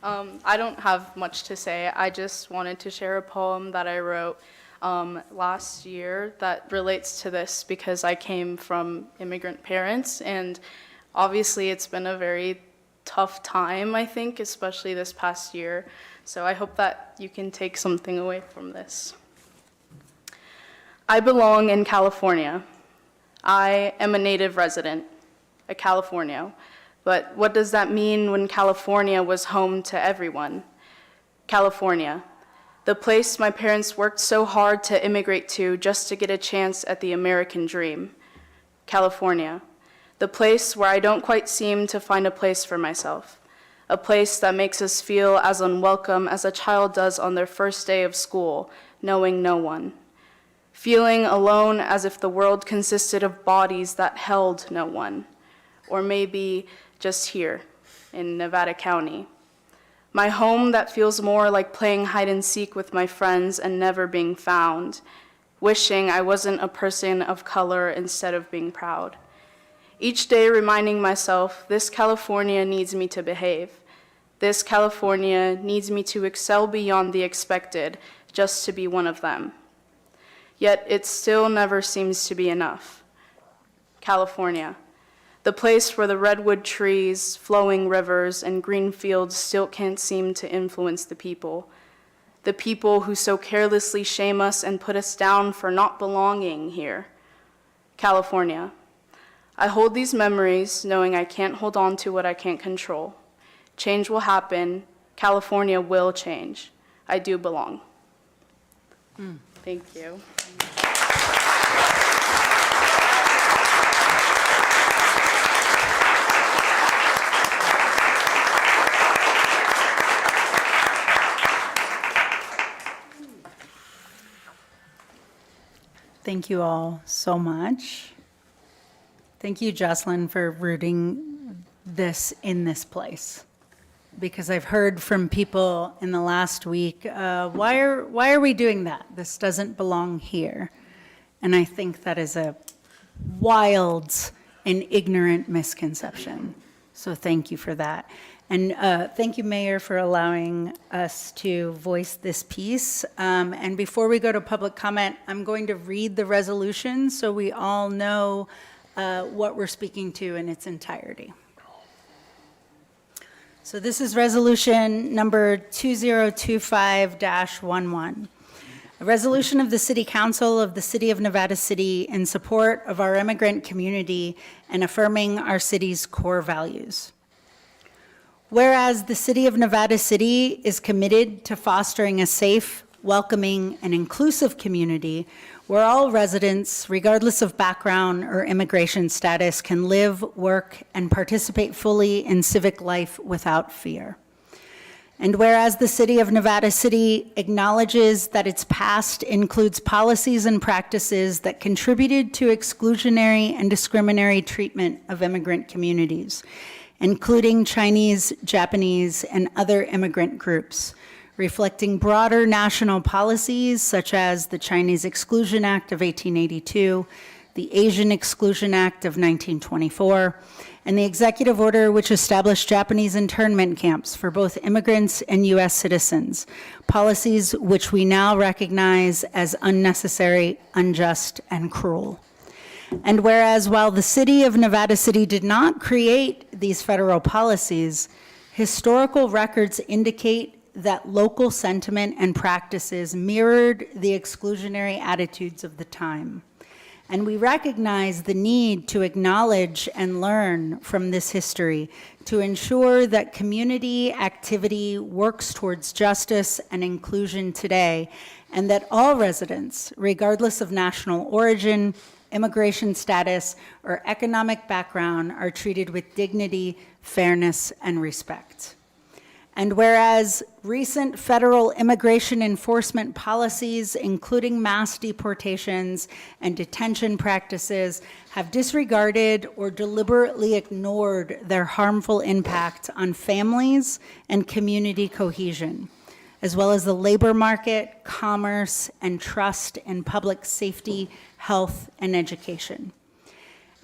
I don't have much to say. I just wanted to share a poem that I wrote last year that relates to this because I came from immigrant parents, and obviously it's been a very tough time, I think, especially this past year. So I hope that you can take something away from this. I belong in California. I am a native resident, a Californio. But what does that mean when California was home to everyone? California, the place my parents worked so hard to immigrate to just to get a chance at the American dream. California, the place where I don't quite seem to find a place for myself. A place that makes us feel as unwelcome as a child does on their first day of school, knowing no one. Feeling alone as if the world consisted of bodies that held no one, or maybe just here in Nevada County. My home that feels more like playing hide and seek with my friends and never being found, wishing I wasn't a person of color instead of being proud. Each day reminding myself, this California needs me to behave. This California needs me to excel beyond the expected just to be one of them. Yet it still never seems to be enough. California, the place where the redwood trees, flowing rivers, and green fields still can't seem to influence the people who so carelessly shame us and put us down for not belonging here. California, I hold these memories knowing I can't hold on to what I can't control. Change will happen. California will change. I do belong. Thank you. Thank you all so much. Thank you, Jocelyn, for rooting this in this place. Because I've heard from people in the last week, why are we doing that? This doesn't belong here. And I think that is a wild and ignorant misconception. So thank you for that. And thank you, Mayor, for allowing us to voice this piece. And before we go to public comment, I'm going to read the resolution so we all know what we're speaking to in its entirety. So this is resolution number 2025-11. A resolution of the City Council of the City of Nevada City in support of our immigrant community and affirming our city's core values. Whereas the City of Nevada City is committed to fostering a safe, welcoming, and inclusive community where all residents, regardless of background or immigration status, can live, work, and participate fully in civic life without fear. And whereas the City of Nevada City acknowledges that its past includes policies and practices that contributed to exclusionary and discriminatory treatment of immigrant communities, including Chinese, Japanese, and other immigrant groups, reflecting broader national policies such as the Chinese Exclusion Act of 1882, the Asian Exclusion Act of 1924, and the executive order which established Japanese internment camps for both immigrants and U.S. citizens, policies which we now recognize as unnecessary, unjust, and cruel. And whereas while the City of Nevada City did not create these federal policies, historical records indicate that local sentiment and practices mirrored the exclusionary attitudes of the time. And we recognize the need to acknowledge and learn from this history to ensure that community activity works towards justice and inclusion today, and that all residents, regardless of national origin, immigration status, or economic background, are treated with dignity, fairness, and respect. And whereas recent federal immigration enforcement policies, including mass deportations and detention practices, have disregarded or deliberately ignored their harmful impact on families and community cohesion, as well as the labor market, commerce, and trust in public safety, health, and education.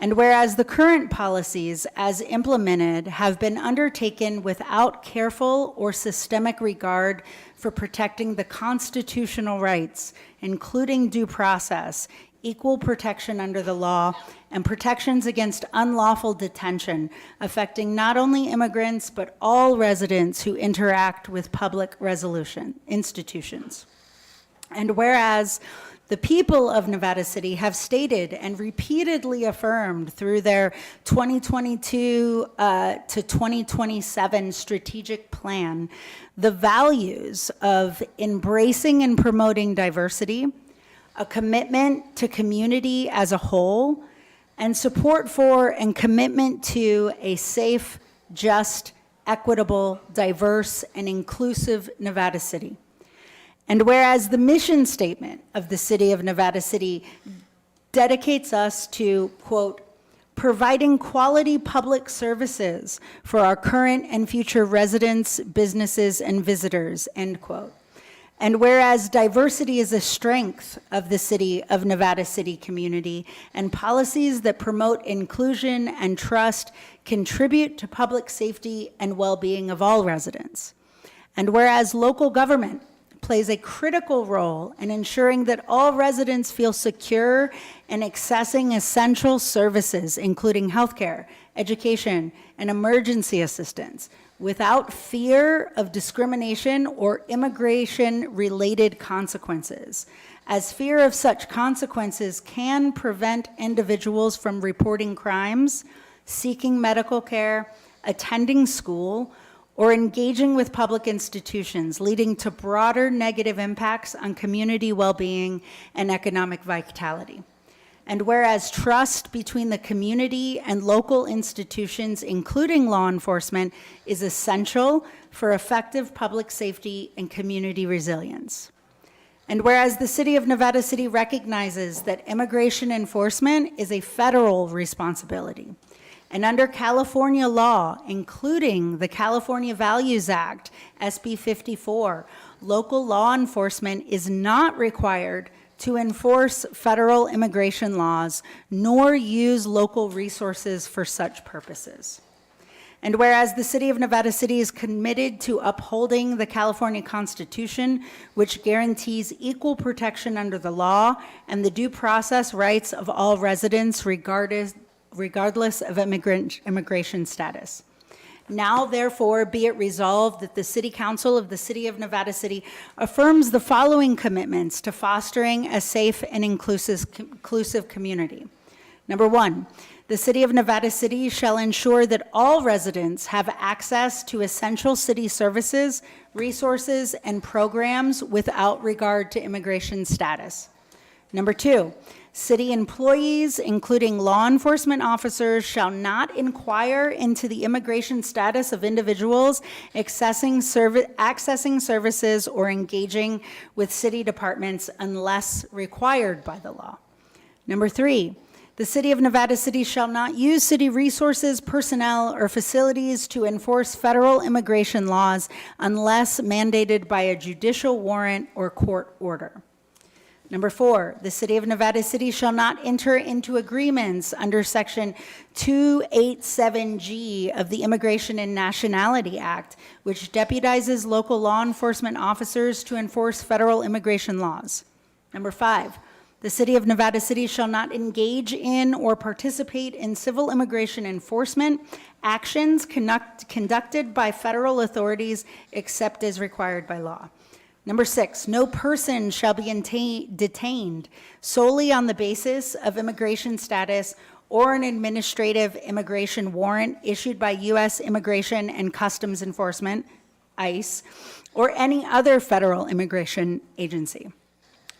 And whereas the current policies, as implemented, have been undertaken without careful or systemic regard for protecting the constitutional rights, including due process, equal protection under the law, and protections against unlawful detention, affecting not only immigrants, but all residents who interact with public institutions. And whereas the people of Nevada City have stated and repeatedly affirmed through their 2022 to 2027 strategic plan the values of embracing and promoting diversity, a commitment to community as a whole, and support for and commitment to a safe, just, equitable, diverse, and inclusive Nevada City. And whereas the mission statement of the City of Nevada City dedicates us to, quote, providing quality public services for our current and future residents, businesses, and visitors, end quote. And whereas diversity is a strength of the City of Nevada City community, and policies that promote inclusion and trust contribute to public safety and well-being of all residents. And whereas local government plays a critical role in ensuring that all residents feel secure in accessing essential services, including healthcare, education, and emergency assistance, without fear of discrimination or immigration-related consequences, as fear of such consequences can prevent individuals from reporting crimes, seeking medical care, attending school, or engaging with public institutions, leading to broader negative impacts on community well-being and economic vitality. And whereas trust between the community and local institutions, including law enforcement, is essential for effective public safety and community resilience. And whereas the City of Nevada City recognizes that immigration enforcement is a federal responsibility, and under California law, including the California Values Act, SB 54, local law enforcement is not required to enforce federal immigration laws, nor use local resources for such purposes. And whereas the City of Nevada City is committed to upholding the California Constitution, which guarantees equal protection under the law and the due process rights of all residents regardless of immigration status. Now, therefore, be it resolved that the City Council of the City of Nevada City affirms the following commitments to fostering a safe and inclusive community. Number one, the City of Nevada City shall ensure that all residents have access to essential city services, resources, and programs without regard to immigration status. Number two, city employees, including law enforcement officers, shall not inquire into the immigration status of individuals accessing services or engaging with city departments unless required by the law. Number three, the City of Nevada City shall not use city resources, personnel, or facilities to enforce federal immigration laws unless mandated by a judicial warrant or court order. Number four, the City of Nevada City shall not enter into agreements under Section 287G of the Immigration and Nationality Act, which deputizes local law enforcement officers to enforce federal immigration laws. Number five, the City of Nevada City shall not engage in or participate in civil immigration enforcement actions conducted by federal authorities except as required by law. Number six, no person shall be detained solely on the basis of immigration status or an administrative immigration warrant issued by U.S. Immigration and Customs Enforcement, ICE, or any other federal immigration agency.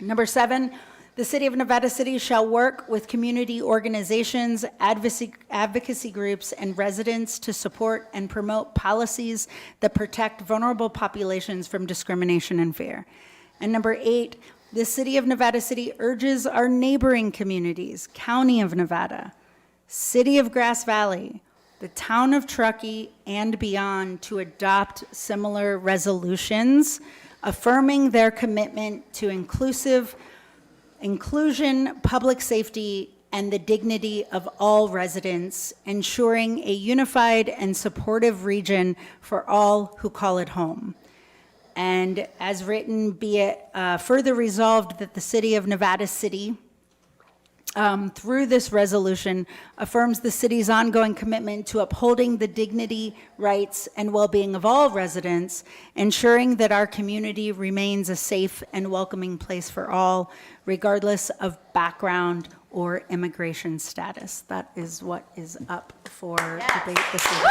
Number seven, the City of Nevada City shall work with community organizations, advocacy groups, and residents to support and promote policies that protect vulnerable populations from discrimination and fear. And number eight, the City of Nevada City urges our neighboring communities, County of Nevada, City of Grass Valley, the Town of Truckee, and beyond to adopt similar resolutions, affirming their commitment to inclusion, public safety, and the dignity of all residents, ensuring a unified and supportive region for all who call it home. And as written, be it further resolved that the City of Nevada City, through this resolution, affirms the city's ongoing commitment to upholding the dignity, rights, and well-being of all residents, ensuring that our community remains a safe and welcoming place for all, regardless of background or immigration status. That is what is up for debate this evening.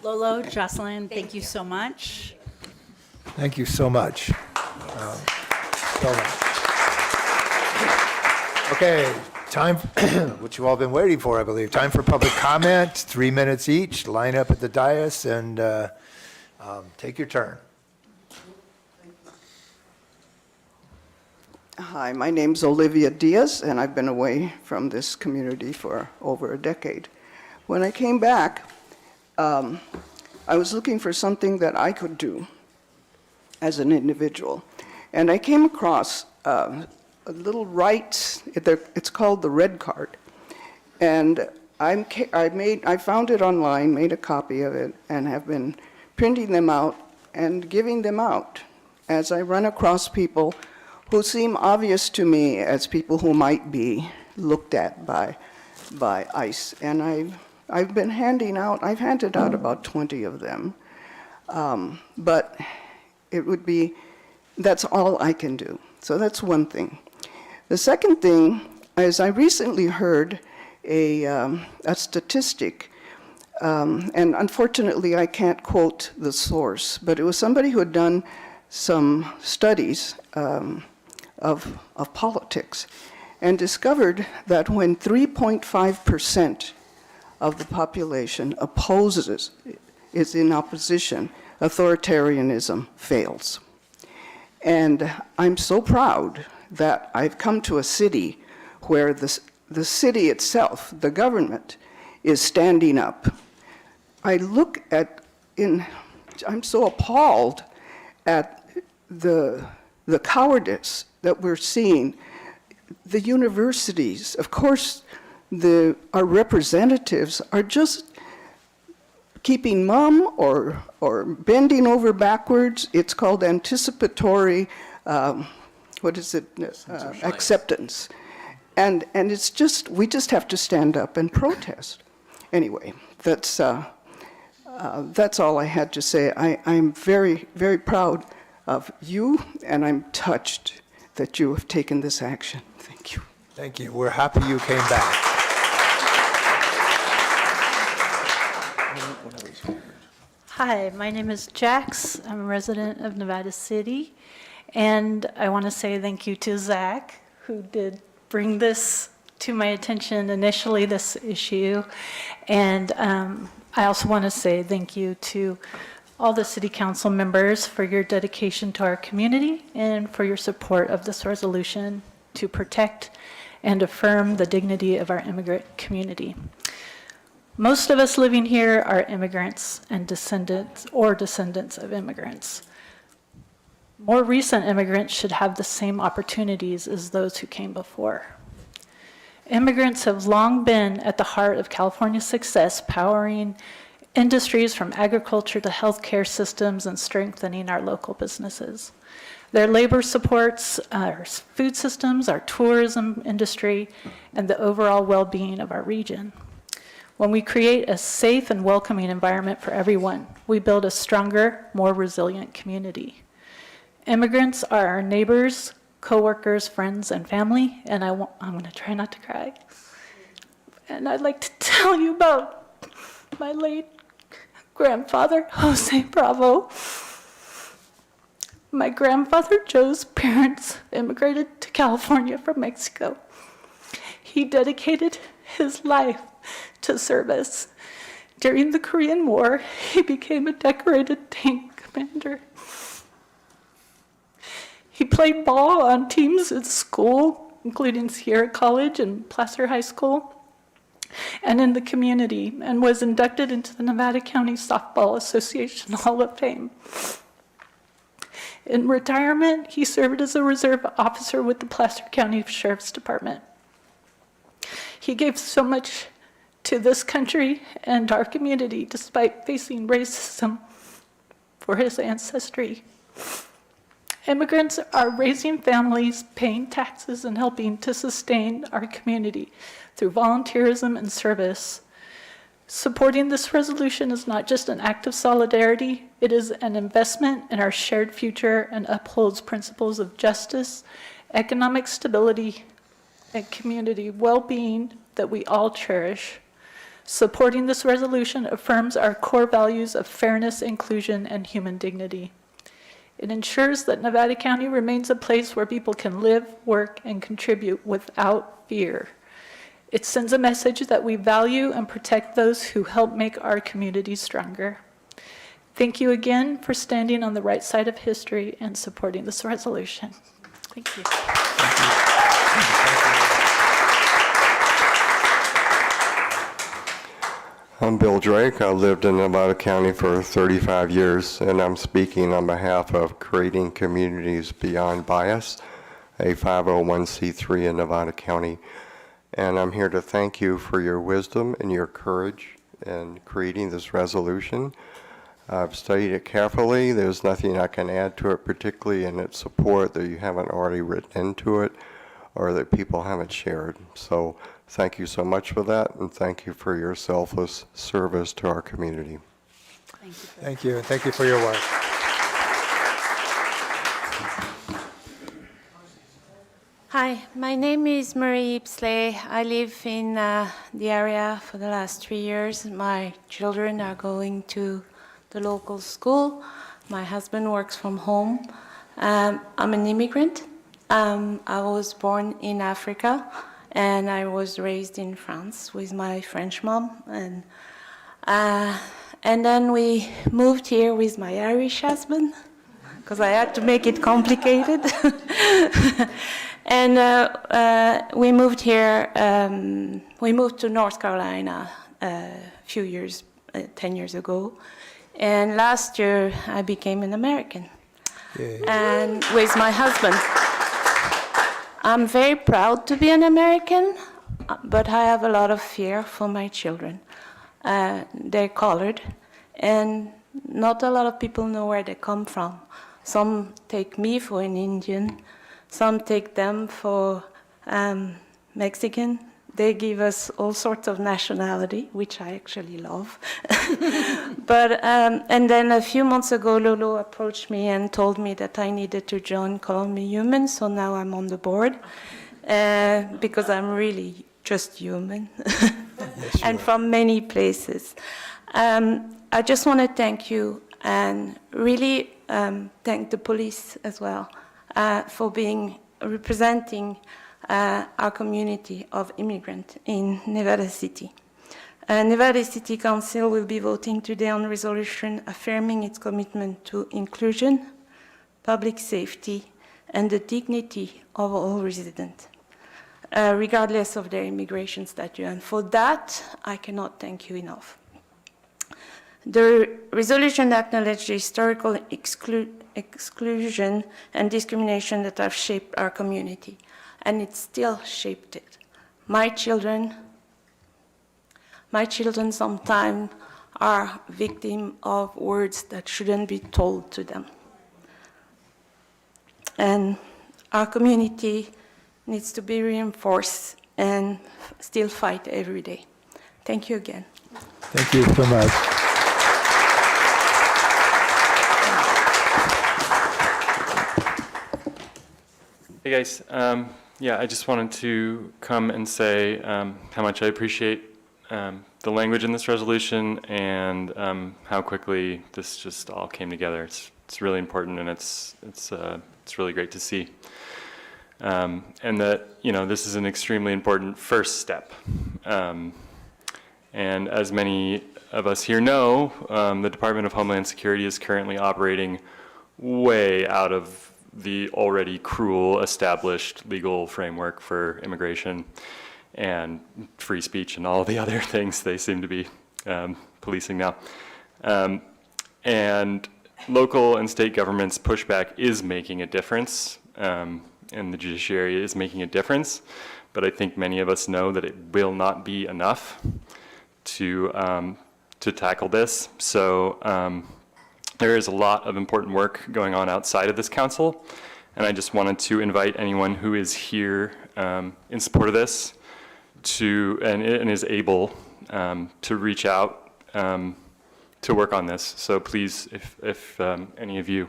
Lolo, Jocelyn, thank you so much. Thank you so much. Okay, time, what you all been waiting for, I believe. Time for public comment, 3 minutes each. Line up at the dais and take your turn. Hi, my name's Olivia Diaz, and I've been away from this community for over a decade. When I came back, I was looking for something that I could do as an individual. And I came across a little it's called the Red Card. And I found it online, made a copy of it, and have been printing them out and giving them out as I run across people who seem obvious to me as people who might be looked at by ICE. And I've handed out about 20 of them. But that's all I can do. So that's one thing. The second thing is I recently heard a statistic, and unfortunately I can't quote the source, but it was somebody who had done some studies of politics and discovered that when 3.5% of the population is in opposition, authoritarianism fails. And I'm so proud that I've come to a city where the city itself, the government, is standing up I look I'm so appalled at the cowardice that we're seeing. The universities, of course, our representatives are just keeping mum or bending over backwards. It's called anticipatory, acceptance. And it's just, we just have to stand up and protest. Anyway, that's all I had to say. I'm very, very proud of you, and I'm touched that you have taken this action. Thank you. Thank you. We're happy you came back. Hi, my name is Jax. I'm a resident of Nevada City, and I want to say thank you to Zach, who did bring this to my attention initially, this issue. And I also want to say thank you to all the city council members for your dedication to our community and for your support of this resolution to protect and affirm the dignity of our immigrant community. Most of us living here are immigrants and descendants of immigrants. More recent immigrants should have the same opportunities as those who came before. Immigrants have long been at the heart of California's success, powering industries from agriculture to healthcare systems and strengthening our local businesses. Their labor supports our food systems, our tourism industry, and the overall well-being of our region. When we create a safe and welcoming environment for everyone, we build a stronger, more resilient community. Immigrants are our neighbors, coworkers, friends, and family, and I'm going to try not to cry. And I'd like to tell you about my late grandfather, Jose Bravo. My grandfather Joe's parents immigrated to California from Mexico. He dedicated his life to service. During the Korean War, he became a decorated tank commander. He played ball on teams at school, including Sierra College and Placer High School, and in the community, and was inducted into the Nevada County Softball Association Hall of Fame. In retirement, he served as a reserve officer with the Placer County Sheriff's Department. He gave so much to this country and our community despite facing racism for his ancestry. Immigrants are raising families, paying taxes, and helping to sustain our community through volunteerism and service. Supporting this resolution is not just an act of solidarity, it is an investment in our shared future and upholds principles of justice, economic stability, and community well-being that we all cherish. Supporting this resolution affirms our core values of fairness, inclusion, and human dignity. It ensures that Nevada County remains a place where people can live, work, and contribute without fear. It sends a message that we value and protect those who help make our communities stronger. Thank you again for standing on the right side of history and supporting this resolution. Thank you. I'm Bill Drake. I lived in Nevada County for 35 years, and I'm speaking on behalf of Creating Communities Beyond Bias, a 501c3 in Nevada County. And I'm here to thank you for your wisdom and your courage in creating this resolution. I've studied it carefully. There's nothing I can add to it, particularly in its support that you haven't already written into it or that people haven't shared. So thank you so much for that, and thank you for your selfless service to our community. Thank you, and thank you for your work. Hi, my name is Marie Ipsley. I live in the area for the last 3 years. My children are going to the local school. My husband works from home. I'm an immigrant. I was born in Africa, and I was raised in France with my French mom. And then we moved here with my Irish husband, because I had to make it complicated. And we moved here, we moved to North Carolina a few years 10 years ago. And last year, I became an American. And with my husband. I'm very proud to be an American, but I have a lot of fear for my children. They're colored, and not a lot of people know where they come from. Some take me for an Indian, some take them for Mexican. They give us all sorts of nationality, which I actually love. But and then a few months ago, Lolo approached me and told me that I needed to join Columbia Human, so now I'm on the board because I'm really just human and from many places. I just want to thank you and really thank the police as well for representing our community of immigrants in Nevada City. Nevada City Council will be voting today on a resolution affirming its commitment to inclusion, public safety, and the dignity of all residents, regardless of their immigration status. And for that, I cannot thank you enough. The resolution acknowledges the historical exclusion and discrimination that have shaped our community, and it still shaped it. My children sometimes are victims of words that shouldn't be told to them. And our community needs to be reinforced and still fight every day. Thank you again. Thank you so much. Hey guys, yeah, I just wanted to come and say how much I appreciate the language in this resolution and how quickly this just all came together. It's really important, and it's really great to see. And that, you know, this is an extremely important first step. And as many of us here know, the Department of Homeland Security is currently operating way out of the already cruel established legal framework for immigration and free speech and all the other things they seem to be policing now. And local and state governments' pushback is making a difference, and the judiciary is making a difference, but I think many of us know that it will not be enough to tackle this. So there is a lot of important work going on outside of this council, and I just wanted to invite anyone who is here in support of this and is able to reach out to work on this. So please, if any of you,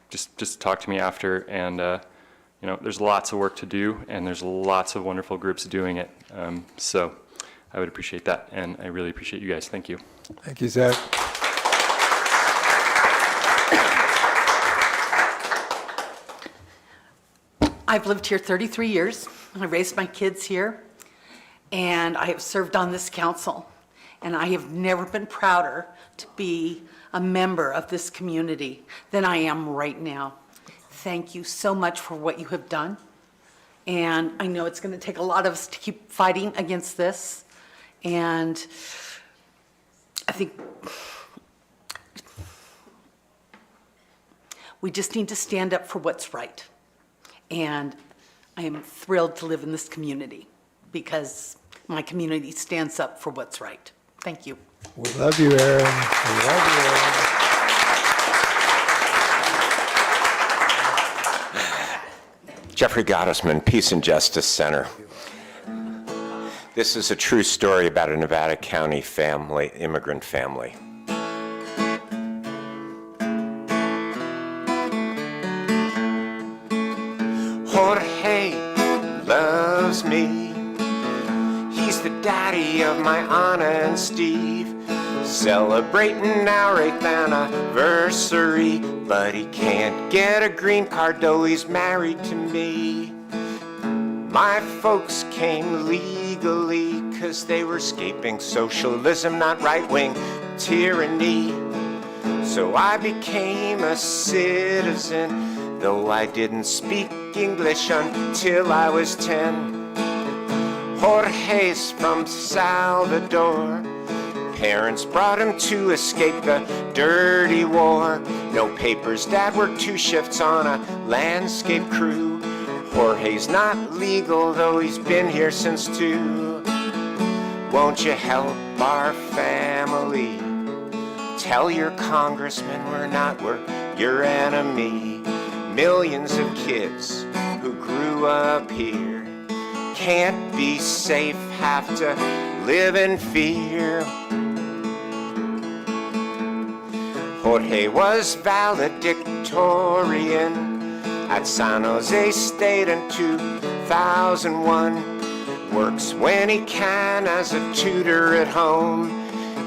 just talk to me after. And you know, there's lots of work to do, and there's lots of wonderful groups doing it. So I would appreciate that, and I really appreciate you guys. Thank you. Thank you, Zach. I've lived here 33 years. I raised my kids here, and I have served on this council. And I have never been prouder to be a member of this community than I am right now. Thank you so much for what you have done. And I know it's going to take a lot of us to keep fighting against this. And I think we just need to stand up for what's right. And I am thrilled to live in this community because my community stands up for what's right. Thank you. We love you, Aaron. We love you, Aaron. Jeffrey Gottesman, Peace and Justice Center. This is a true story about a Nevada County family, immigrant family. Jorge loves me. He's the daddy of my Anna and Steve, celebrating our 8th anniversary. But he can't get a green card, though he's married to me. My folks came legally, 'cause they were escaping socialism, not right-wing tyranny. So I became a citizen, though I didn't speak English until I was 10. Jorge's from Salvador, Parents brought him to escape the dirty war. No papers, Dad worked 2 shifts on a landscape crew. Jorge's not legal, though he's been here since 2. Won't you help our family? Tell your congressman we're your enemy. Millions of kids who grew up here can't be safe, have to live in fear. Jorge was valedictorian at San Jose State in 2001. Works when he can as a tutor at home.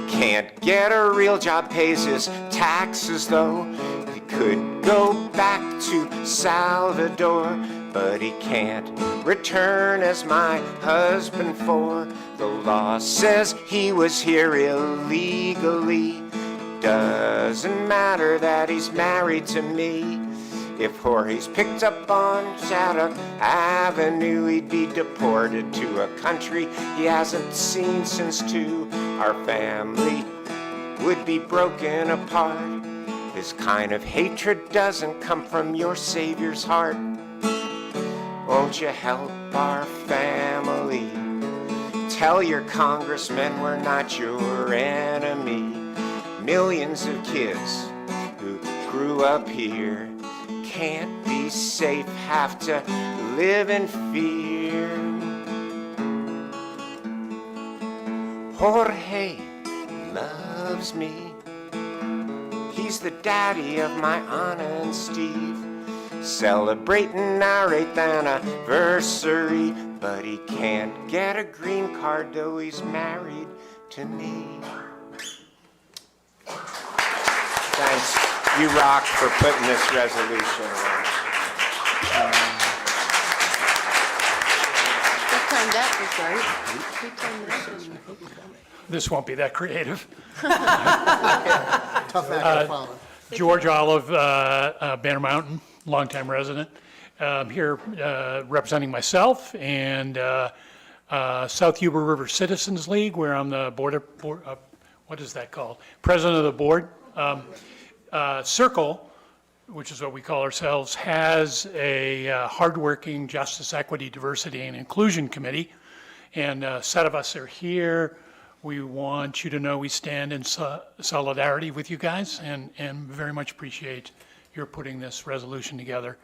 Can't get a real job, pays his taxes though. He could go back to Salvador, but he can't return as my husband for. The law says he was here illegally. Doesn't matter that he's married to me. If Jorge's picked up on Shattuck Avenue, he'd be deported to a country he hasn't seen since 2. Our family would be broken apart. This kind of hatred doesn't come from your Savior's heart. Won't you help our family? Tell your congressman we're not your enemy. Millions of kids who grew up here can't be safe, have to live in fear. Jorge loves me. He's the daddy of my Anna and Steve. Celebrating our 8th anniversary, but he can't get a green card though he's married to me. Thanks, you rock, for putting this resolution on. Who timed that, Who timed that? This won't be that creative. Tough act to follow. George Olive, Banner Mountain, longtime resident. Here representing myself and South Yuba River Citizens League, where I'm the what is that called? President of the board. Circle, which is what we call ourselves, has a hardworking Justice, Equity, Diversity, and Inclusion Committee. And a set of us are here. We want you to know we stand in solidarity with you guys and very much appreciate your putting this resolution together.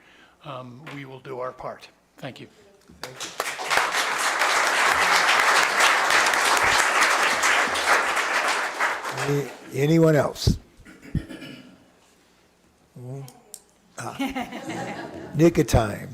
We will do our part. Thank you. Anyone else? Nick of time.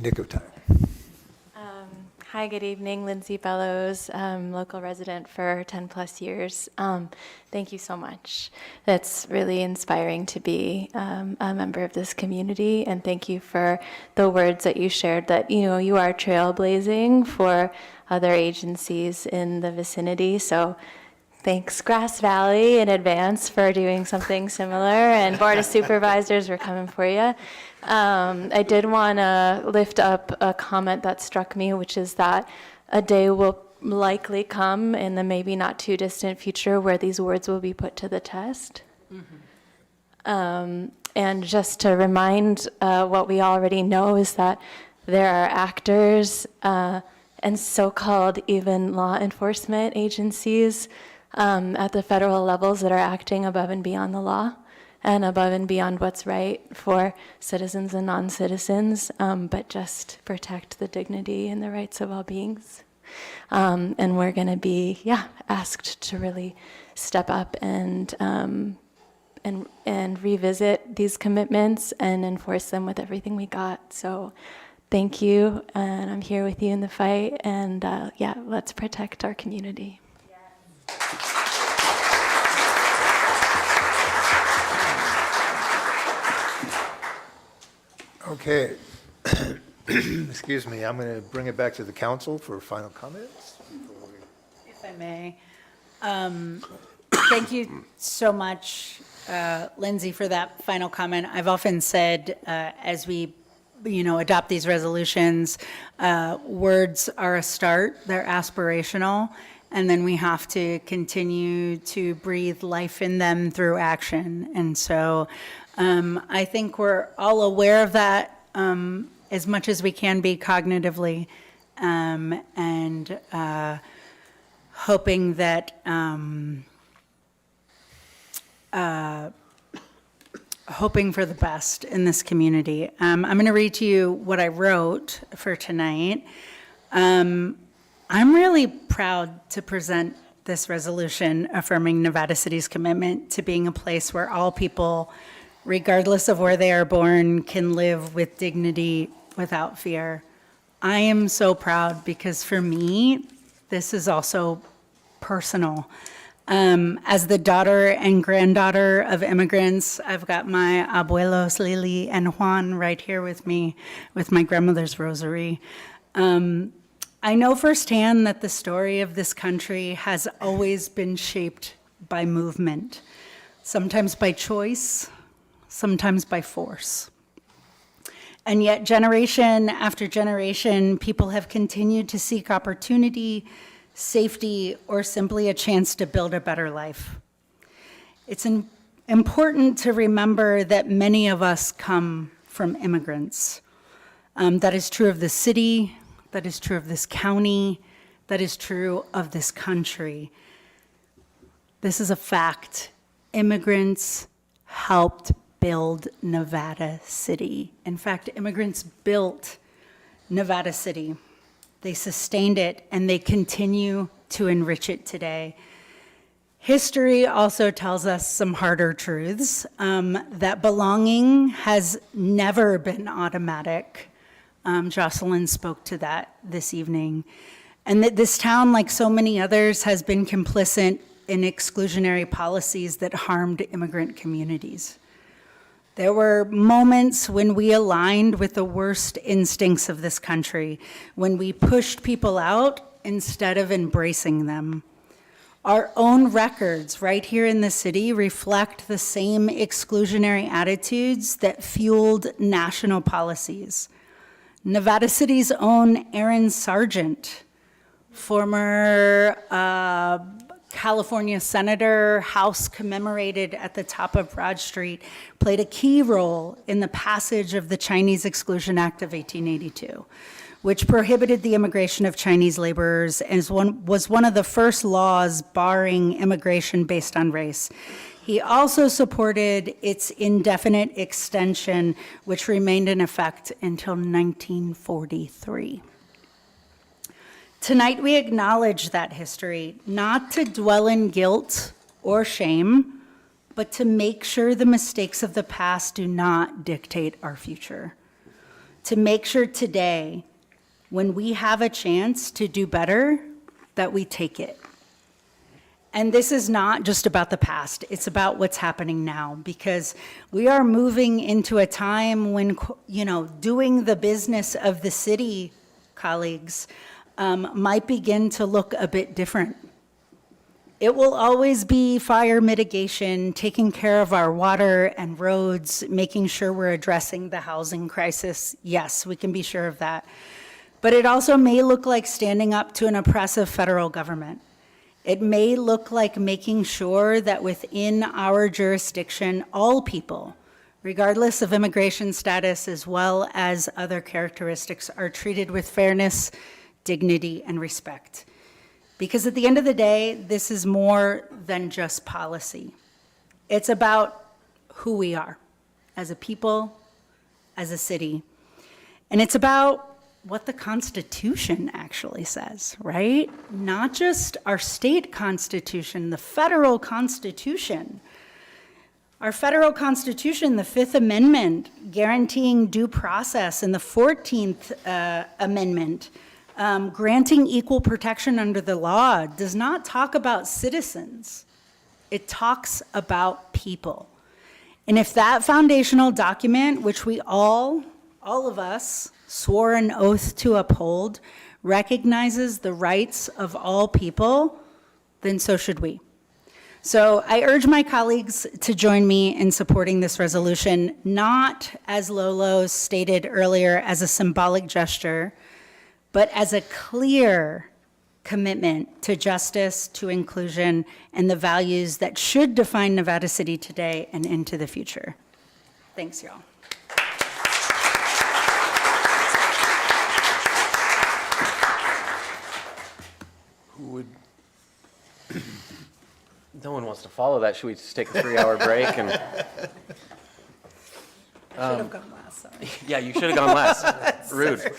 Hi, good evening. Lindsay Bellows, local resident for 10 plus years. Thank you so much. That's really inspiring to be a member of this community, and thank you for the words that you shared that, you are trailblazing for other agencies in the vicinity. So thanks, Grass Valley, in advance for doing something similar, and Board of Supervisors, we're coming for you. I did want to lift up a comment that struck me, which is that a day will likely come in the maybe not too distant future where these words will be put to the test. And just to remind what we already know is that there are actors and so-called even law enforcement agencies at the federal levels that are acting above and beyond the law and above and beyond what's right for citizens and non-citizens, but just protect the dignity and the rights of all beings. And we're going to be, asked to really step up and revisit these commitments and enforce them with everything we got. So thank you, and I'm here with you in the fight, and let's protect our community. Okay. Excuse me, I'm going to bring it back to the council for final comments. If I may. Thank you so much, Lindsay, for that final comment. I've often said, as we adopt these resolutions, words are a start, they're aspirational, and then we have to continue to breathe life in them through action. And so I think we're all aware of that as much as we can be cognitively, and hoping that hoping for the best in this community. I'm going to read to you what I wrote for tonight. I'm really proud to present this resolution affirming Nevada City's commitment to being a place where all people, regardless of where they are born, can live with dignity without fear. I am so proud because for me, this is also personal. As the daughter and granddaughter of immigrants, I've got my abuelos Lily and Juan right here with me, with my grandmother's rosary. I know firsthand that the story of this country has always been shaped by movement, sometimes by choice, sometimes by force. And yet, generation after generation, people have continued to seek opportunity, safety, or simply a chance to build a better life. It's important to remember that many of us come from immigrants. That is true of the city, that is true of this county, that is true of this country. This is a fact. Immigrants helped build Nevada City. In fact, immigrants built Nevada City. They sustained it, and they continue to enrich it today. History also tells us some harder truths, that belonging has never been automatic. Jocelyn spoke to that this evening. And that this town, like so many others, has been complicit in exclusionary policies that harmed immigrant communities. There were moments when we aligned with the worst instincts of this country, when we pushed people out instead of embracing them. Our own records right here in the city reflect the same exclusionary attitudes that fueled national policies. Nevada City's own Aaron Sargent, former California senator, House commemorated at the top of Broad Street, played a key role in the passage of the Chinese Exclusion Act of 1882, which prohibited the immigration of Chinese laborers and was one of the first laws barring immigration based on race. He also supported its indefinite extension, which remained in effect until 1943. Tonight, we acknowledge that history, not to dwell in guilt or shame, but to make sure the mistakes of the past do not dictate our future. To make sure today, when we have a chance to do better, that we take it. And this is not just about the past, it's about what's happening now, because we are moving into a time when, doing the business of the city, colleagues, might begin to look a bit different. It will always be fire mitigation, taking care of our water and roads, making sure we're addressing the housing crisis. Yes, we can be sure of that. But it also may look like standing up to an oppressive federal government. It may look like making sure that within our jurisdiction, all people, regardless of immigration status as well as other characteristics, are treated with fairness, dignity, and respect. Because at the end of the day, this is more than just policy. It's about who we are as a people, as a city. And it's about what the Constitution actually says, right? Not just our state constitution, the federal Constitution. Our federal Constitution, the Fifth Amendment, guaranteeing due process, and the 14th Amendment, granting equal protection under the law, does not talk about citizens. It talks about people. And if that foundational document, which we all of us, swore an oath to uphold, recognizes the rights of all people, then so should we. So I urge my colleagues to join me in supporting this resolution, not, as Lolo stated earlier, as a symbolic gesture, but as a clear commitment to justice, to inclusion, and the values that should define Nevada City today and into the future. Thanks, y'all. Who would? No one wants to follow that. Should we just take a 3-hour break and? Should have gone last, sorry. Yeah, you should have gone last. Rude.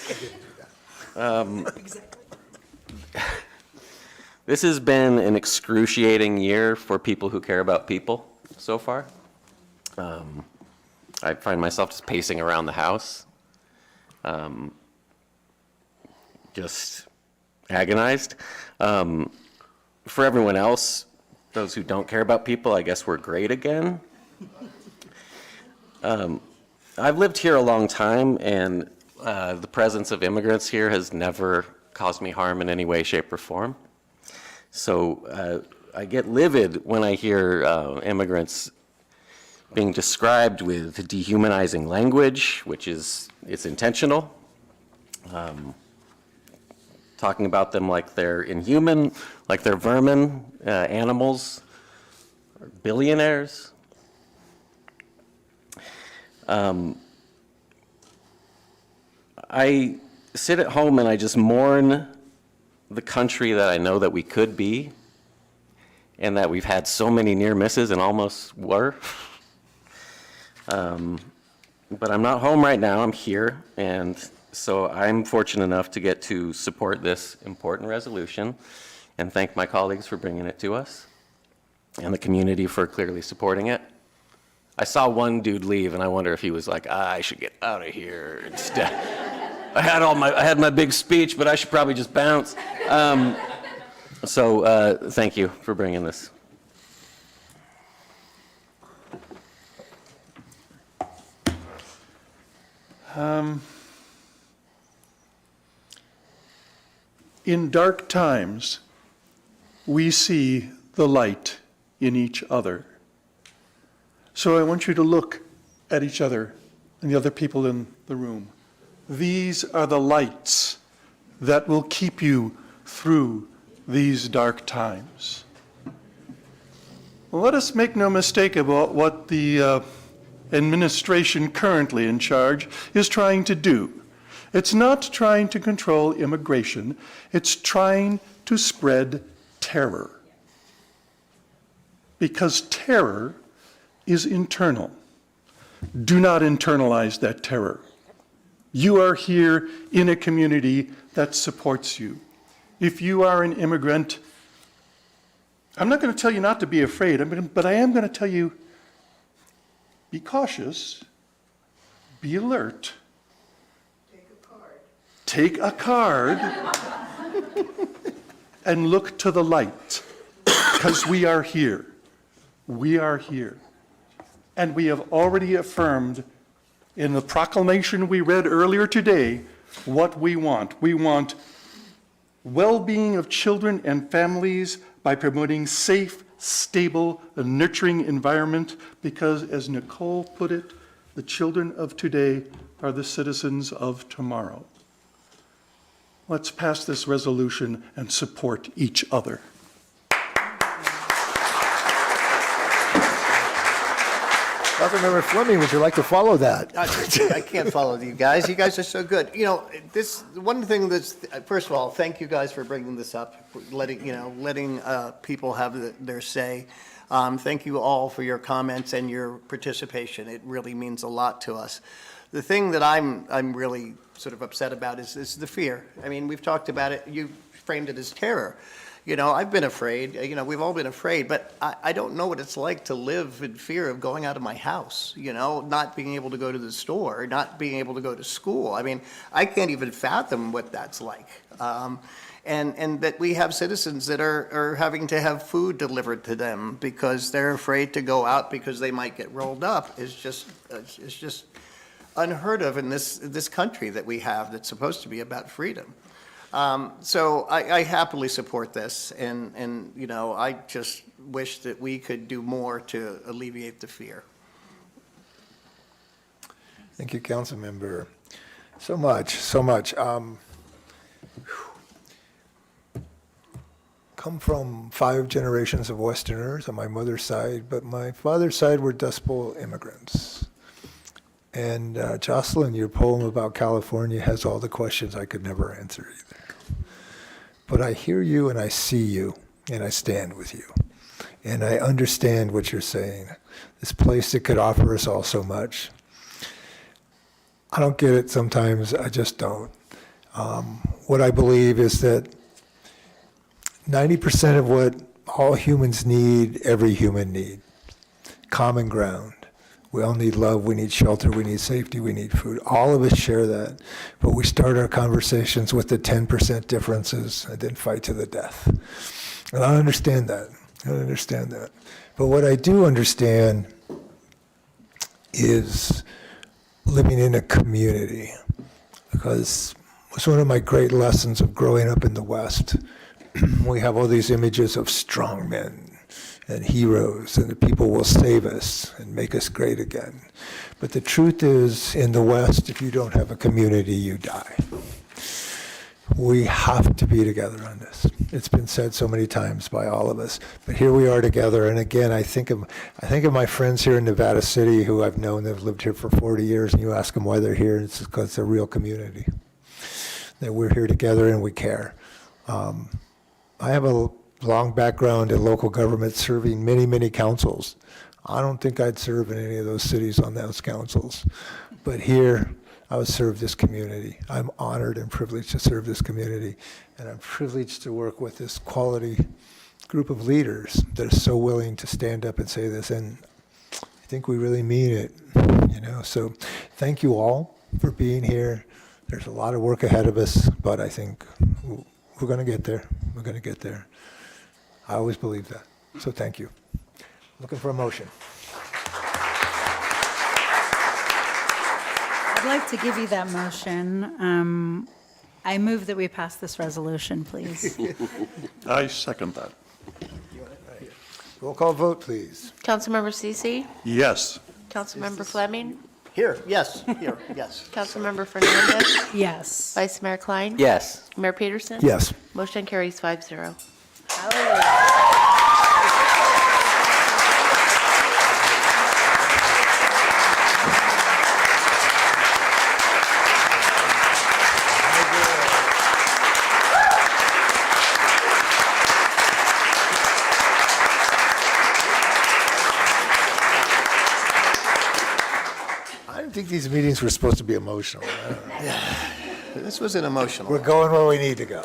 This has been an excruciating year for people who care about people so far. I find myself just pacing around the house, just agonized. For everyone else, those who don't care about people, I guess we're great again. I've lived here a long time, and the presence of immigrants here has never caused me harm in any way, shape, or form. So I get livid when I hear immigrants being described with dehumanizing language, which is, it's intentional. Talking about them like they're inhuman, like they're vermin, animals, or billionaires. I sit at home and I just mourn the country that I know that we could be, and that we've had so many near misses and almost were. But I'm not home right now, I'm here, and so I'm fortunate enough to get to support this important resolution and thank my colleagues for bringing it to us and the community for clearly supporting it. I saw one dude leave and I wonder if he was like, I should get out of here instead. I had my big speech, but I should probably just bounce. So thank you for bringing this. In dark times, we see the light in each other. So I want you to look at each other and the other people in the room. These are the lights that will keep you through these dark times. Let us make no mistake about what the administration currently in charge is trying to do. It's not trying to control immigration, it's trying to spread terror. Because terror is internal. Do not internalize that terror. You are here in a community that supports you. If you are an immigrant, I'm not going to tell you not to be afraid, but I am going to tell you, be cautious, be alert. Take a card and look to the light, because we are here. We are here. And we have already affirmed in the proclamation we read earlier today what we want. We want well-being of children and families by promoting safe, stable, and nurturing environment, because, as Nicole put it, the children of today are the citizens of tomorrow. Let's pass this resolution and support each other. Councilmember Fleming, would you like to follow that? I can't follow you guys. You guys are so good. You know, this one thing that's, first of all, thank you guys for bringing this up, letting people have their say. Thank you all for your comments and your participation. It really means a lot to us. The thing that I'm really sort of upset about is the fear. I mean, we've talked about it. You framed it as terror. You know, I've been afraid. You know, we've all been afraid, but I don't know what it's like to live in fear of going out of my house, you know, not being able to go to the store, not being able to go to school. I mean, I can't even fathom what that's like. And that we have citizens that are having to have food delivered to them because they're afraid to go out because they might get rolled up is just unheard of in this country that we have that's supposed to be about freedom. So I happily support this, and you know, I just wish that we could do more to alleviate the fear. Thank you, Councilmember. So much. come from 5 generations of Westerners on my mother's side, but my father's side were Dust Bowl immigrants. And Jocelyn, your poem about California has all the questions I could never answer either. But I hear you and I see you and I stand with you. And I understand what you're saying. This place that could offer us all so much. I don't get it sometimes, I just don't. What I believe is that 90% of what all humans need, every human need. Common ground. We all need love, we need shelter, we need safety, we need food. All of us share that. But we start our conversations with the 10% differences and then fight to the death. And I understand that. I understand that. But what I do understand is living in a community. Because it's one of my great lessons of growing up in the West. We have all these images of strong men and heroes, and the people will save us and make us great again. But the truth is, in the West, if you don't have a community, you die. We have to be together on this. It's been said so many times by all of us, but here we are together. And again, I think of my friends here in Nevada City who I've known that have lived here for 40 years, and you ask them why they're here, it's because it's a real community. That we're here together and we care. I have a long background in local government, serving many, many councils. I don't think I'd serve in any of those cities on those councils. But here, I would serve this community. I'm honored and privileged to serve this community. And I'm privileged to work with this quality group of leaders that are so willing to stand up and say this. And I think we really mean it, you know. So thank you all for being here. There's a lot of work ahead of us, but I think we're going to get there. We're going to get there. I always believe that. So thank you. Looking for a motion. I'd like to give you that motion. I move that we pass this resolution, please. I second that. Roll call vote, please. Councilmember Cece? Yes. Councilmember Fleming? Here, yes, yes. Councilmember Fernandez? Yes. Vice Mayor Klein? Yes. Mayor Peterson? Yes. Motion carries 5-0. I didn't think these meetings were supposed to be emotional. This was an emotional. We're going where we need to go.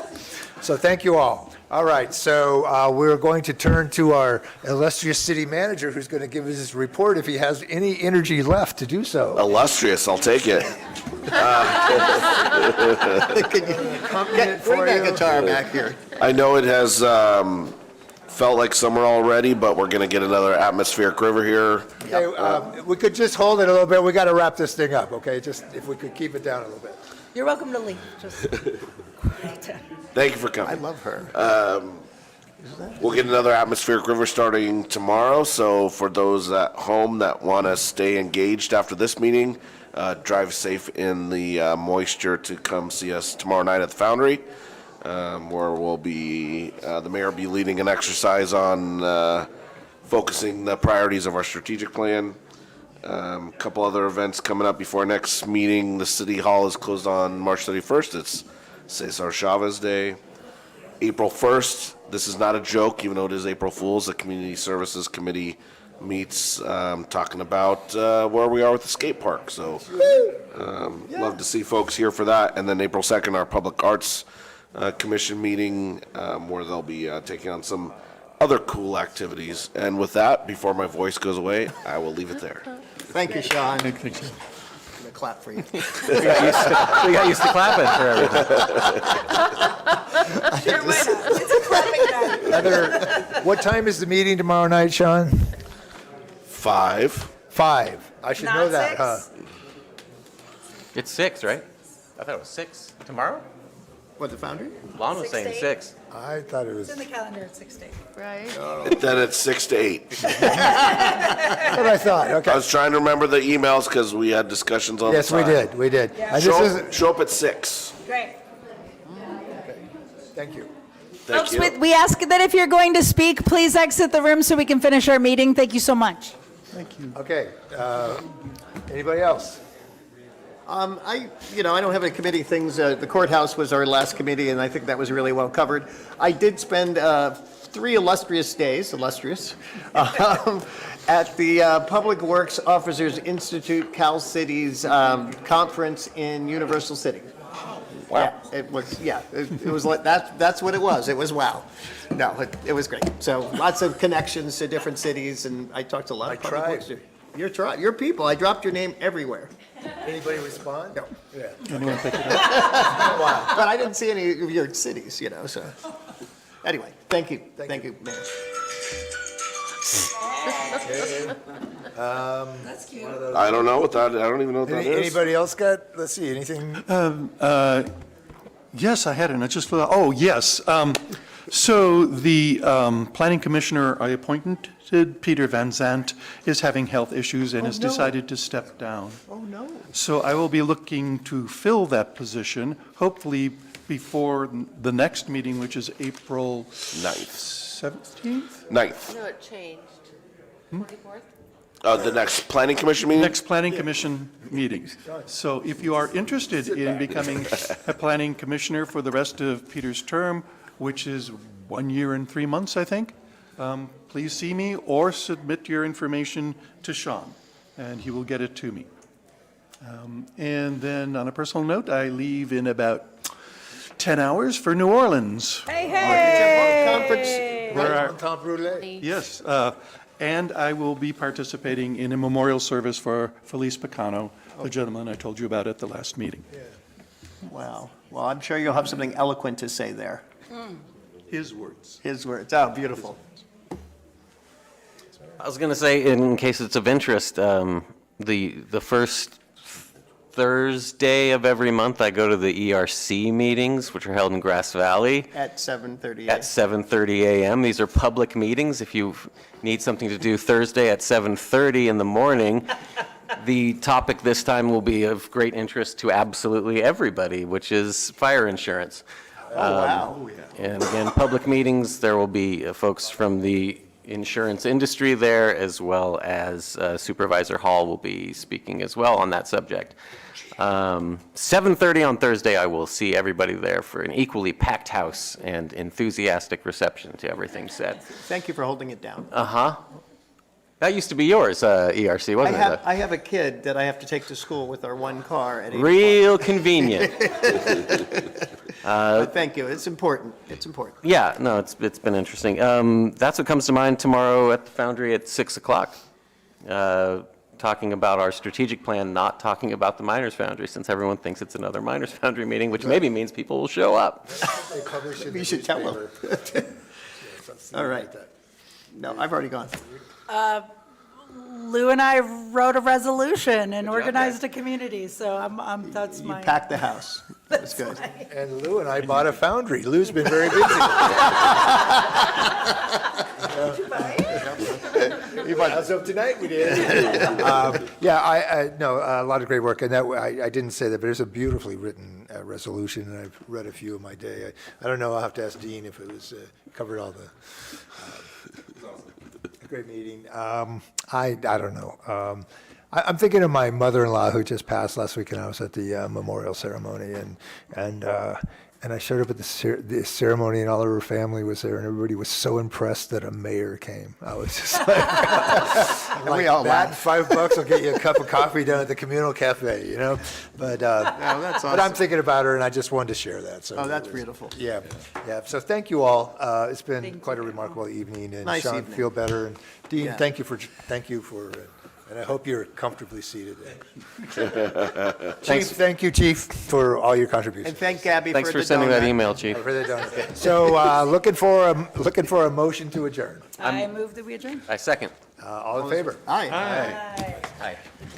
So thank you all. All right, so we're going to turn to our illustrious city manager, who's going to give us his report if he has any energy left to do so. Illustrious, I'll take it. Bring that guitar back here. I know it has felt like summer already, but we're going to get another atmospheric river here. Okay, we could just hold it a little bit. We got to wrap this thing up, okay? Just if we could keep it down a little bit. You're welcome to leave. Just Thank you for coming. I love her. We'll get another atmospheric river starting tomorrow, so for those at home that want to stay engaged after this meeting, drive safe in the moisture to come see us tomorrow night at the Foundry, where we'll be, the mayor will be leading an exercise on focusing the priorities of our strategic plan. Couple other events coming up before our next meeting. The City Hall is closed on March 31st. It's Cesar Chavez Day. April 1st, this is not a joke, even though it is April Fool's, the Community Services Committee meets talking about where we are with the skate park. So love to see folks here for that. And then April 2nd, our Public Arts Commission meeting, where they'll be taking on some other cool activities. And with that, before my voice goes away, I will leave it there. Thank you, Sean. I'm going to clap for you. We got used to clapping for everything. What time is the meeting tomorrow night, Sean? 5. 5. I should know that, huh? It's 6, right? I thought it was 6. Tomorrow? What, the Foundry? Lon was saying 6. I thought it was. It's in the calendar at 6 to 8. Right? Then it's 6 to 8. That's what I thought, okay. I was trying to remember the emails because we had discussions on Yes, the we time. did, we did. Yeah. I just- Show up at 6. Great. Thank you. Thank you. We ask that if you're going to speak, please exit the room so we can finish our meeting. Thank you so much. Thank you. Okay, anybody else? I don't have any committee things. The courthouse was our last committee, and I think that was really well covered. I did spend 3 illustrious days, at the Public Works Officers Institute Cal Cities conference in Universal City. Wow. It was like, that's what it was. It was wow. No, it was great. So lots of connections to different cities, and I talked to a lot of public works. Your tribe, your people. I dropped your name everywhere. Anybody respond? No. Yeah. Anyone pick it up? Wow. But I didn't see any of your cities, so. Anyway, thank you. Thank you, Mayor. That's cute. I don't know what that, I don't even know what that is. Anybody else got, let's see, anything? Yes, I had it, and I just flew out. Oh, yes. So the planning commissioner I appointed, Peter Van Zandt, is having health issues and has decided to step down. Oh, no. So I will be looking to fill that position, hopefully before the next meeting, which is April 17th? 9th. No, it changed. 24th? The next planning commission meeting? Next planning commission meeting. So if you are interested in becoming a planning commissioner for the rest of Peter's term, which is 1 year and 3 months, I think, please see me or submit your information to Sean, and he will get it to me. And then on a personal note, I leave in about 10 hours for New Orleans. Conference. Temps brûlé. Yes, and I will be participating in a memorial service for Felice Picano, the gentleman I told you about at the last meeting. Wow. Well, I'm sure you'll have something eloquent to say there. His words. His words. Oh, beautiful. I was going to say, in case it's of interest, the first Thursday of every month, I go to the ERC meetings, which are held in Grass Valley. At 7:30. At 7:30 a.m. These are public meetings. If you need something to do Thursday at 7:30 in the morning, the topic this time will be of great interest to absolutely everybody, which is fire insurance. Wow. And again, public meetings, there will be folks from the insurance industry there, as well as Supervisor Hall will be speaking as well on that subject. 7:30 on Thursday, I will see everybody there for an equally packed house and enthusiastic reception to everything said. Thank you for holding it down. Uh-huh. That used to be yours, ERC, wasn't it? I have a kid that I have to take to school with our one car at 8 o'clock. Real convenient. But thank you. It's important. It's important. Yeah, no, it's been interesting. That's what comes to mind tomorrow at the Foundry at 6 o'clock. Talking about our strategic plan, not talking about the Miners Foundry, since everyone thinks it's another Miners Foundry meeting, which maybe means people will show up. You should tell them. All right. No, I've already gone. Lou and I wrote a resolution and organized a community, so that's You my. packed the house. That was good. And Lou and I bought a foundry. Lou's been very busy. As of tonight, we did. No, a lot of great work, and that I didn't say that, but it's a beautifully written resolution, and I've read a few in my day. I don't know. I'll have to ask Dean if it was covered all the. Great meeting. I don't know. I'm thinking of my mother-in-law who just passed last week, and I was at the memorial ceremony, and I showed up at the ceremony, and all of her family was there, and everybody was so impressed that a mayor came. I was just like, we all that laughed. $5 will get you a cup of coffee down at the communal cafe, you know. But that's but I'm thinking about her, and I just wanted to share that. So Oh, that's beautiful. Yeah. So thank you all. It's been quite a remarkable evening, and Nice Sean, evening. feel better, and Dean, Yeah. thank you for, and I hope you're comfortably seated. Chief, thank you, Chief, for all your contributions. And thank Gabby Thanks for for the sending that donut. email, Chief. For the donut. So looking for a motion to adjourn. I move that we adjourn. I second. All in favor? Aye. Aye.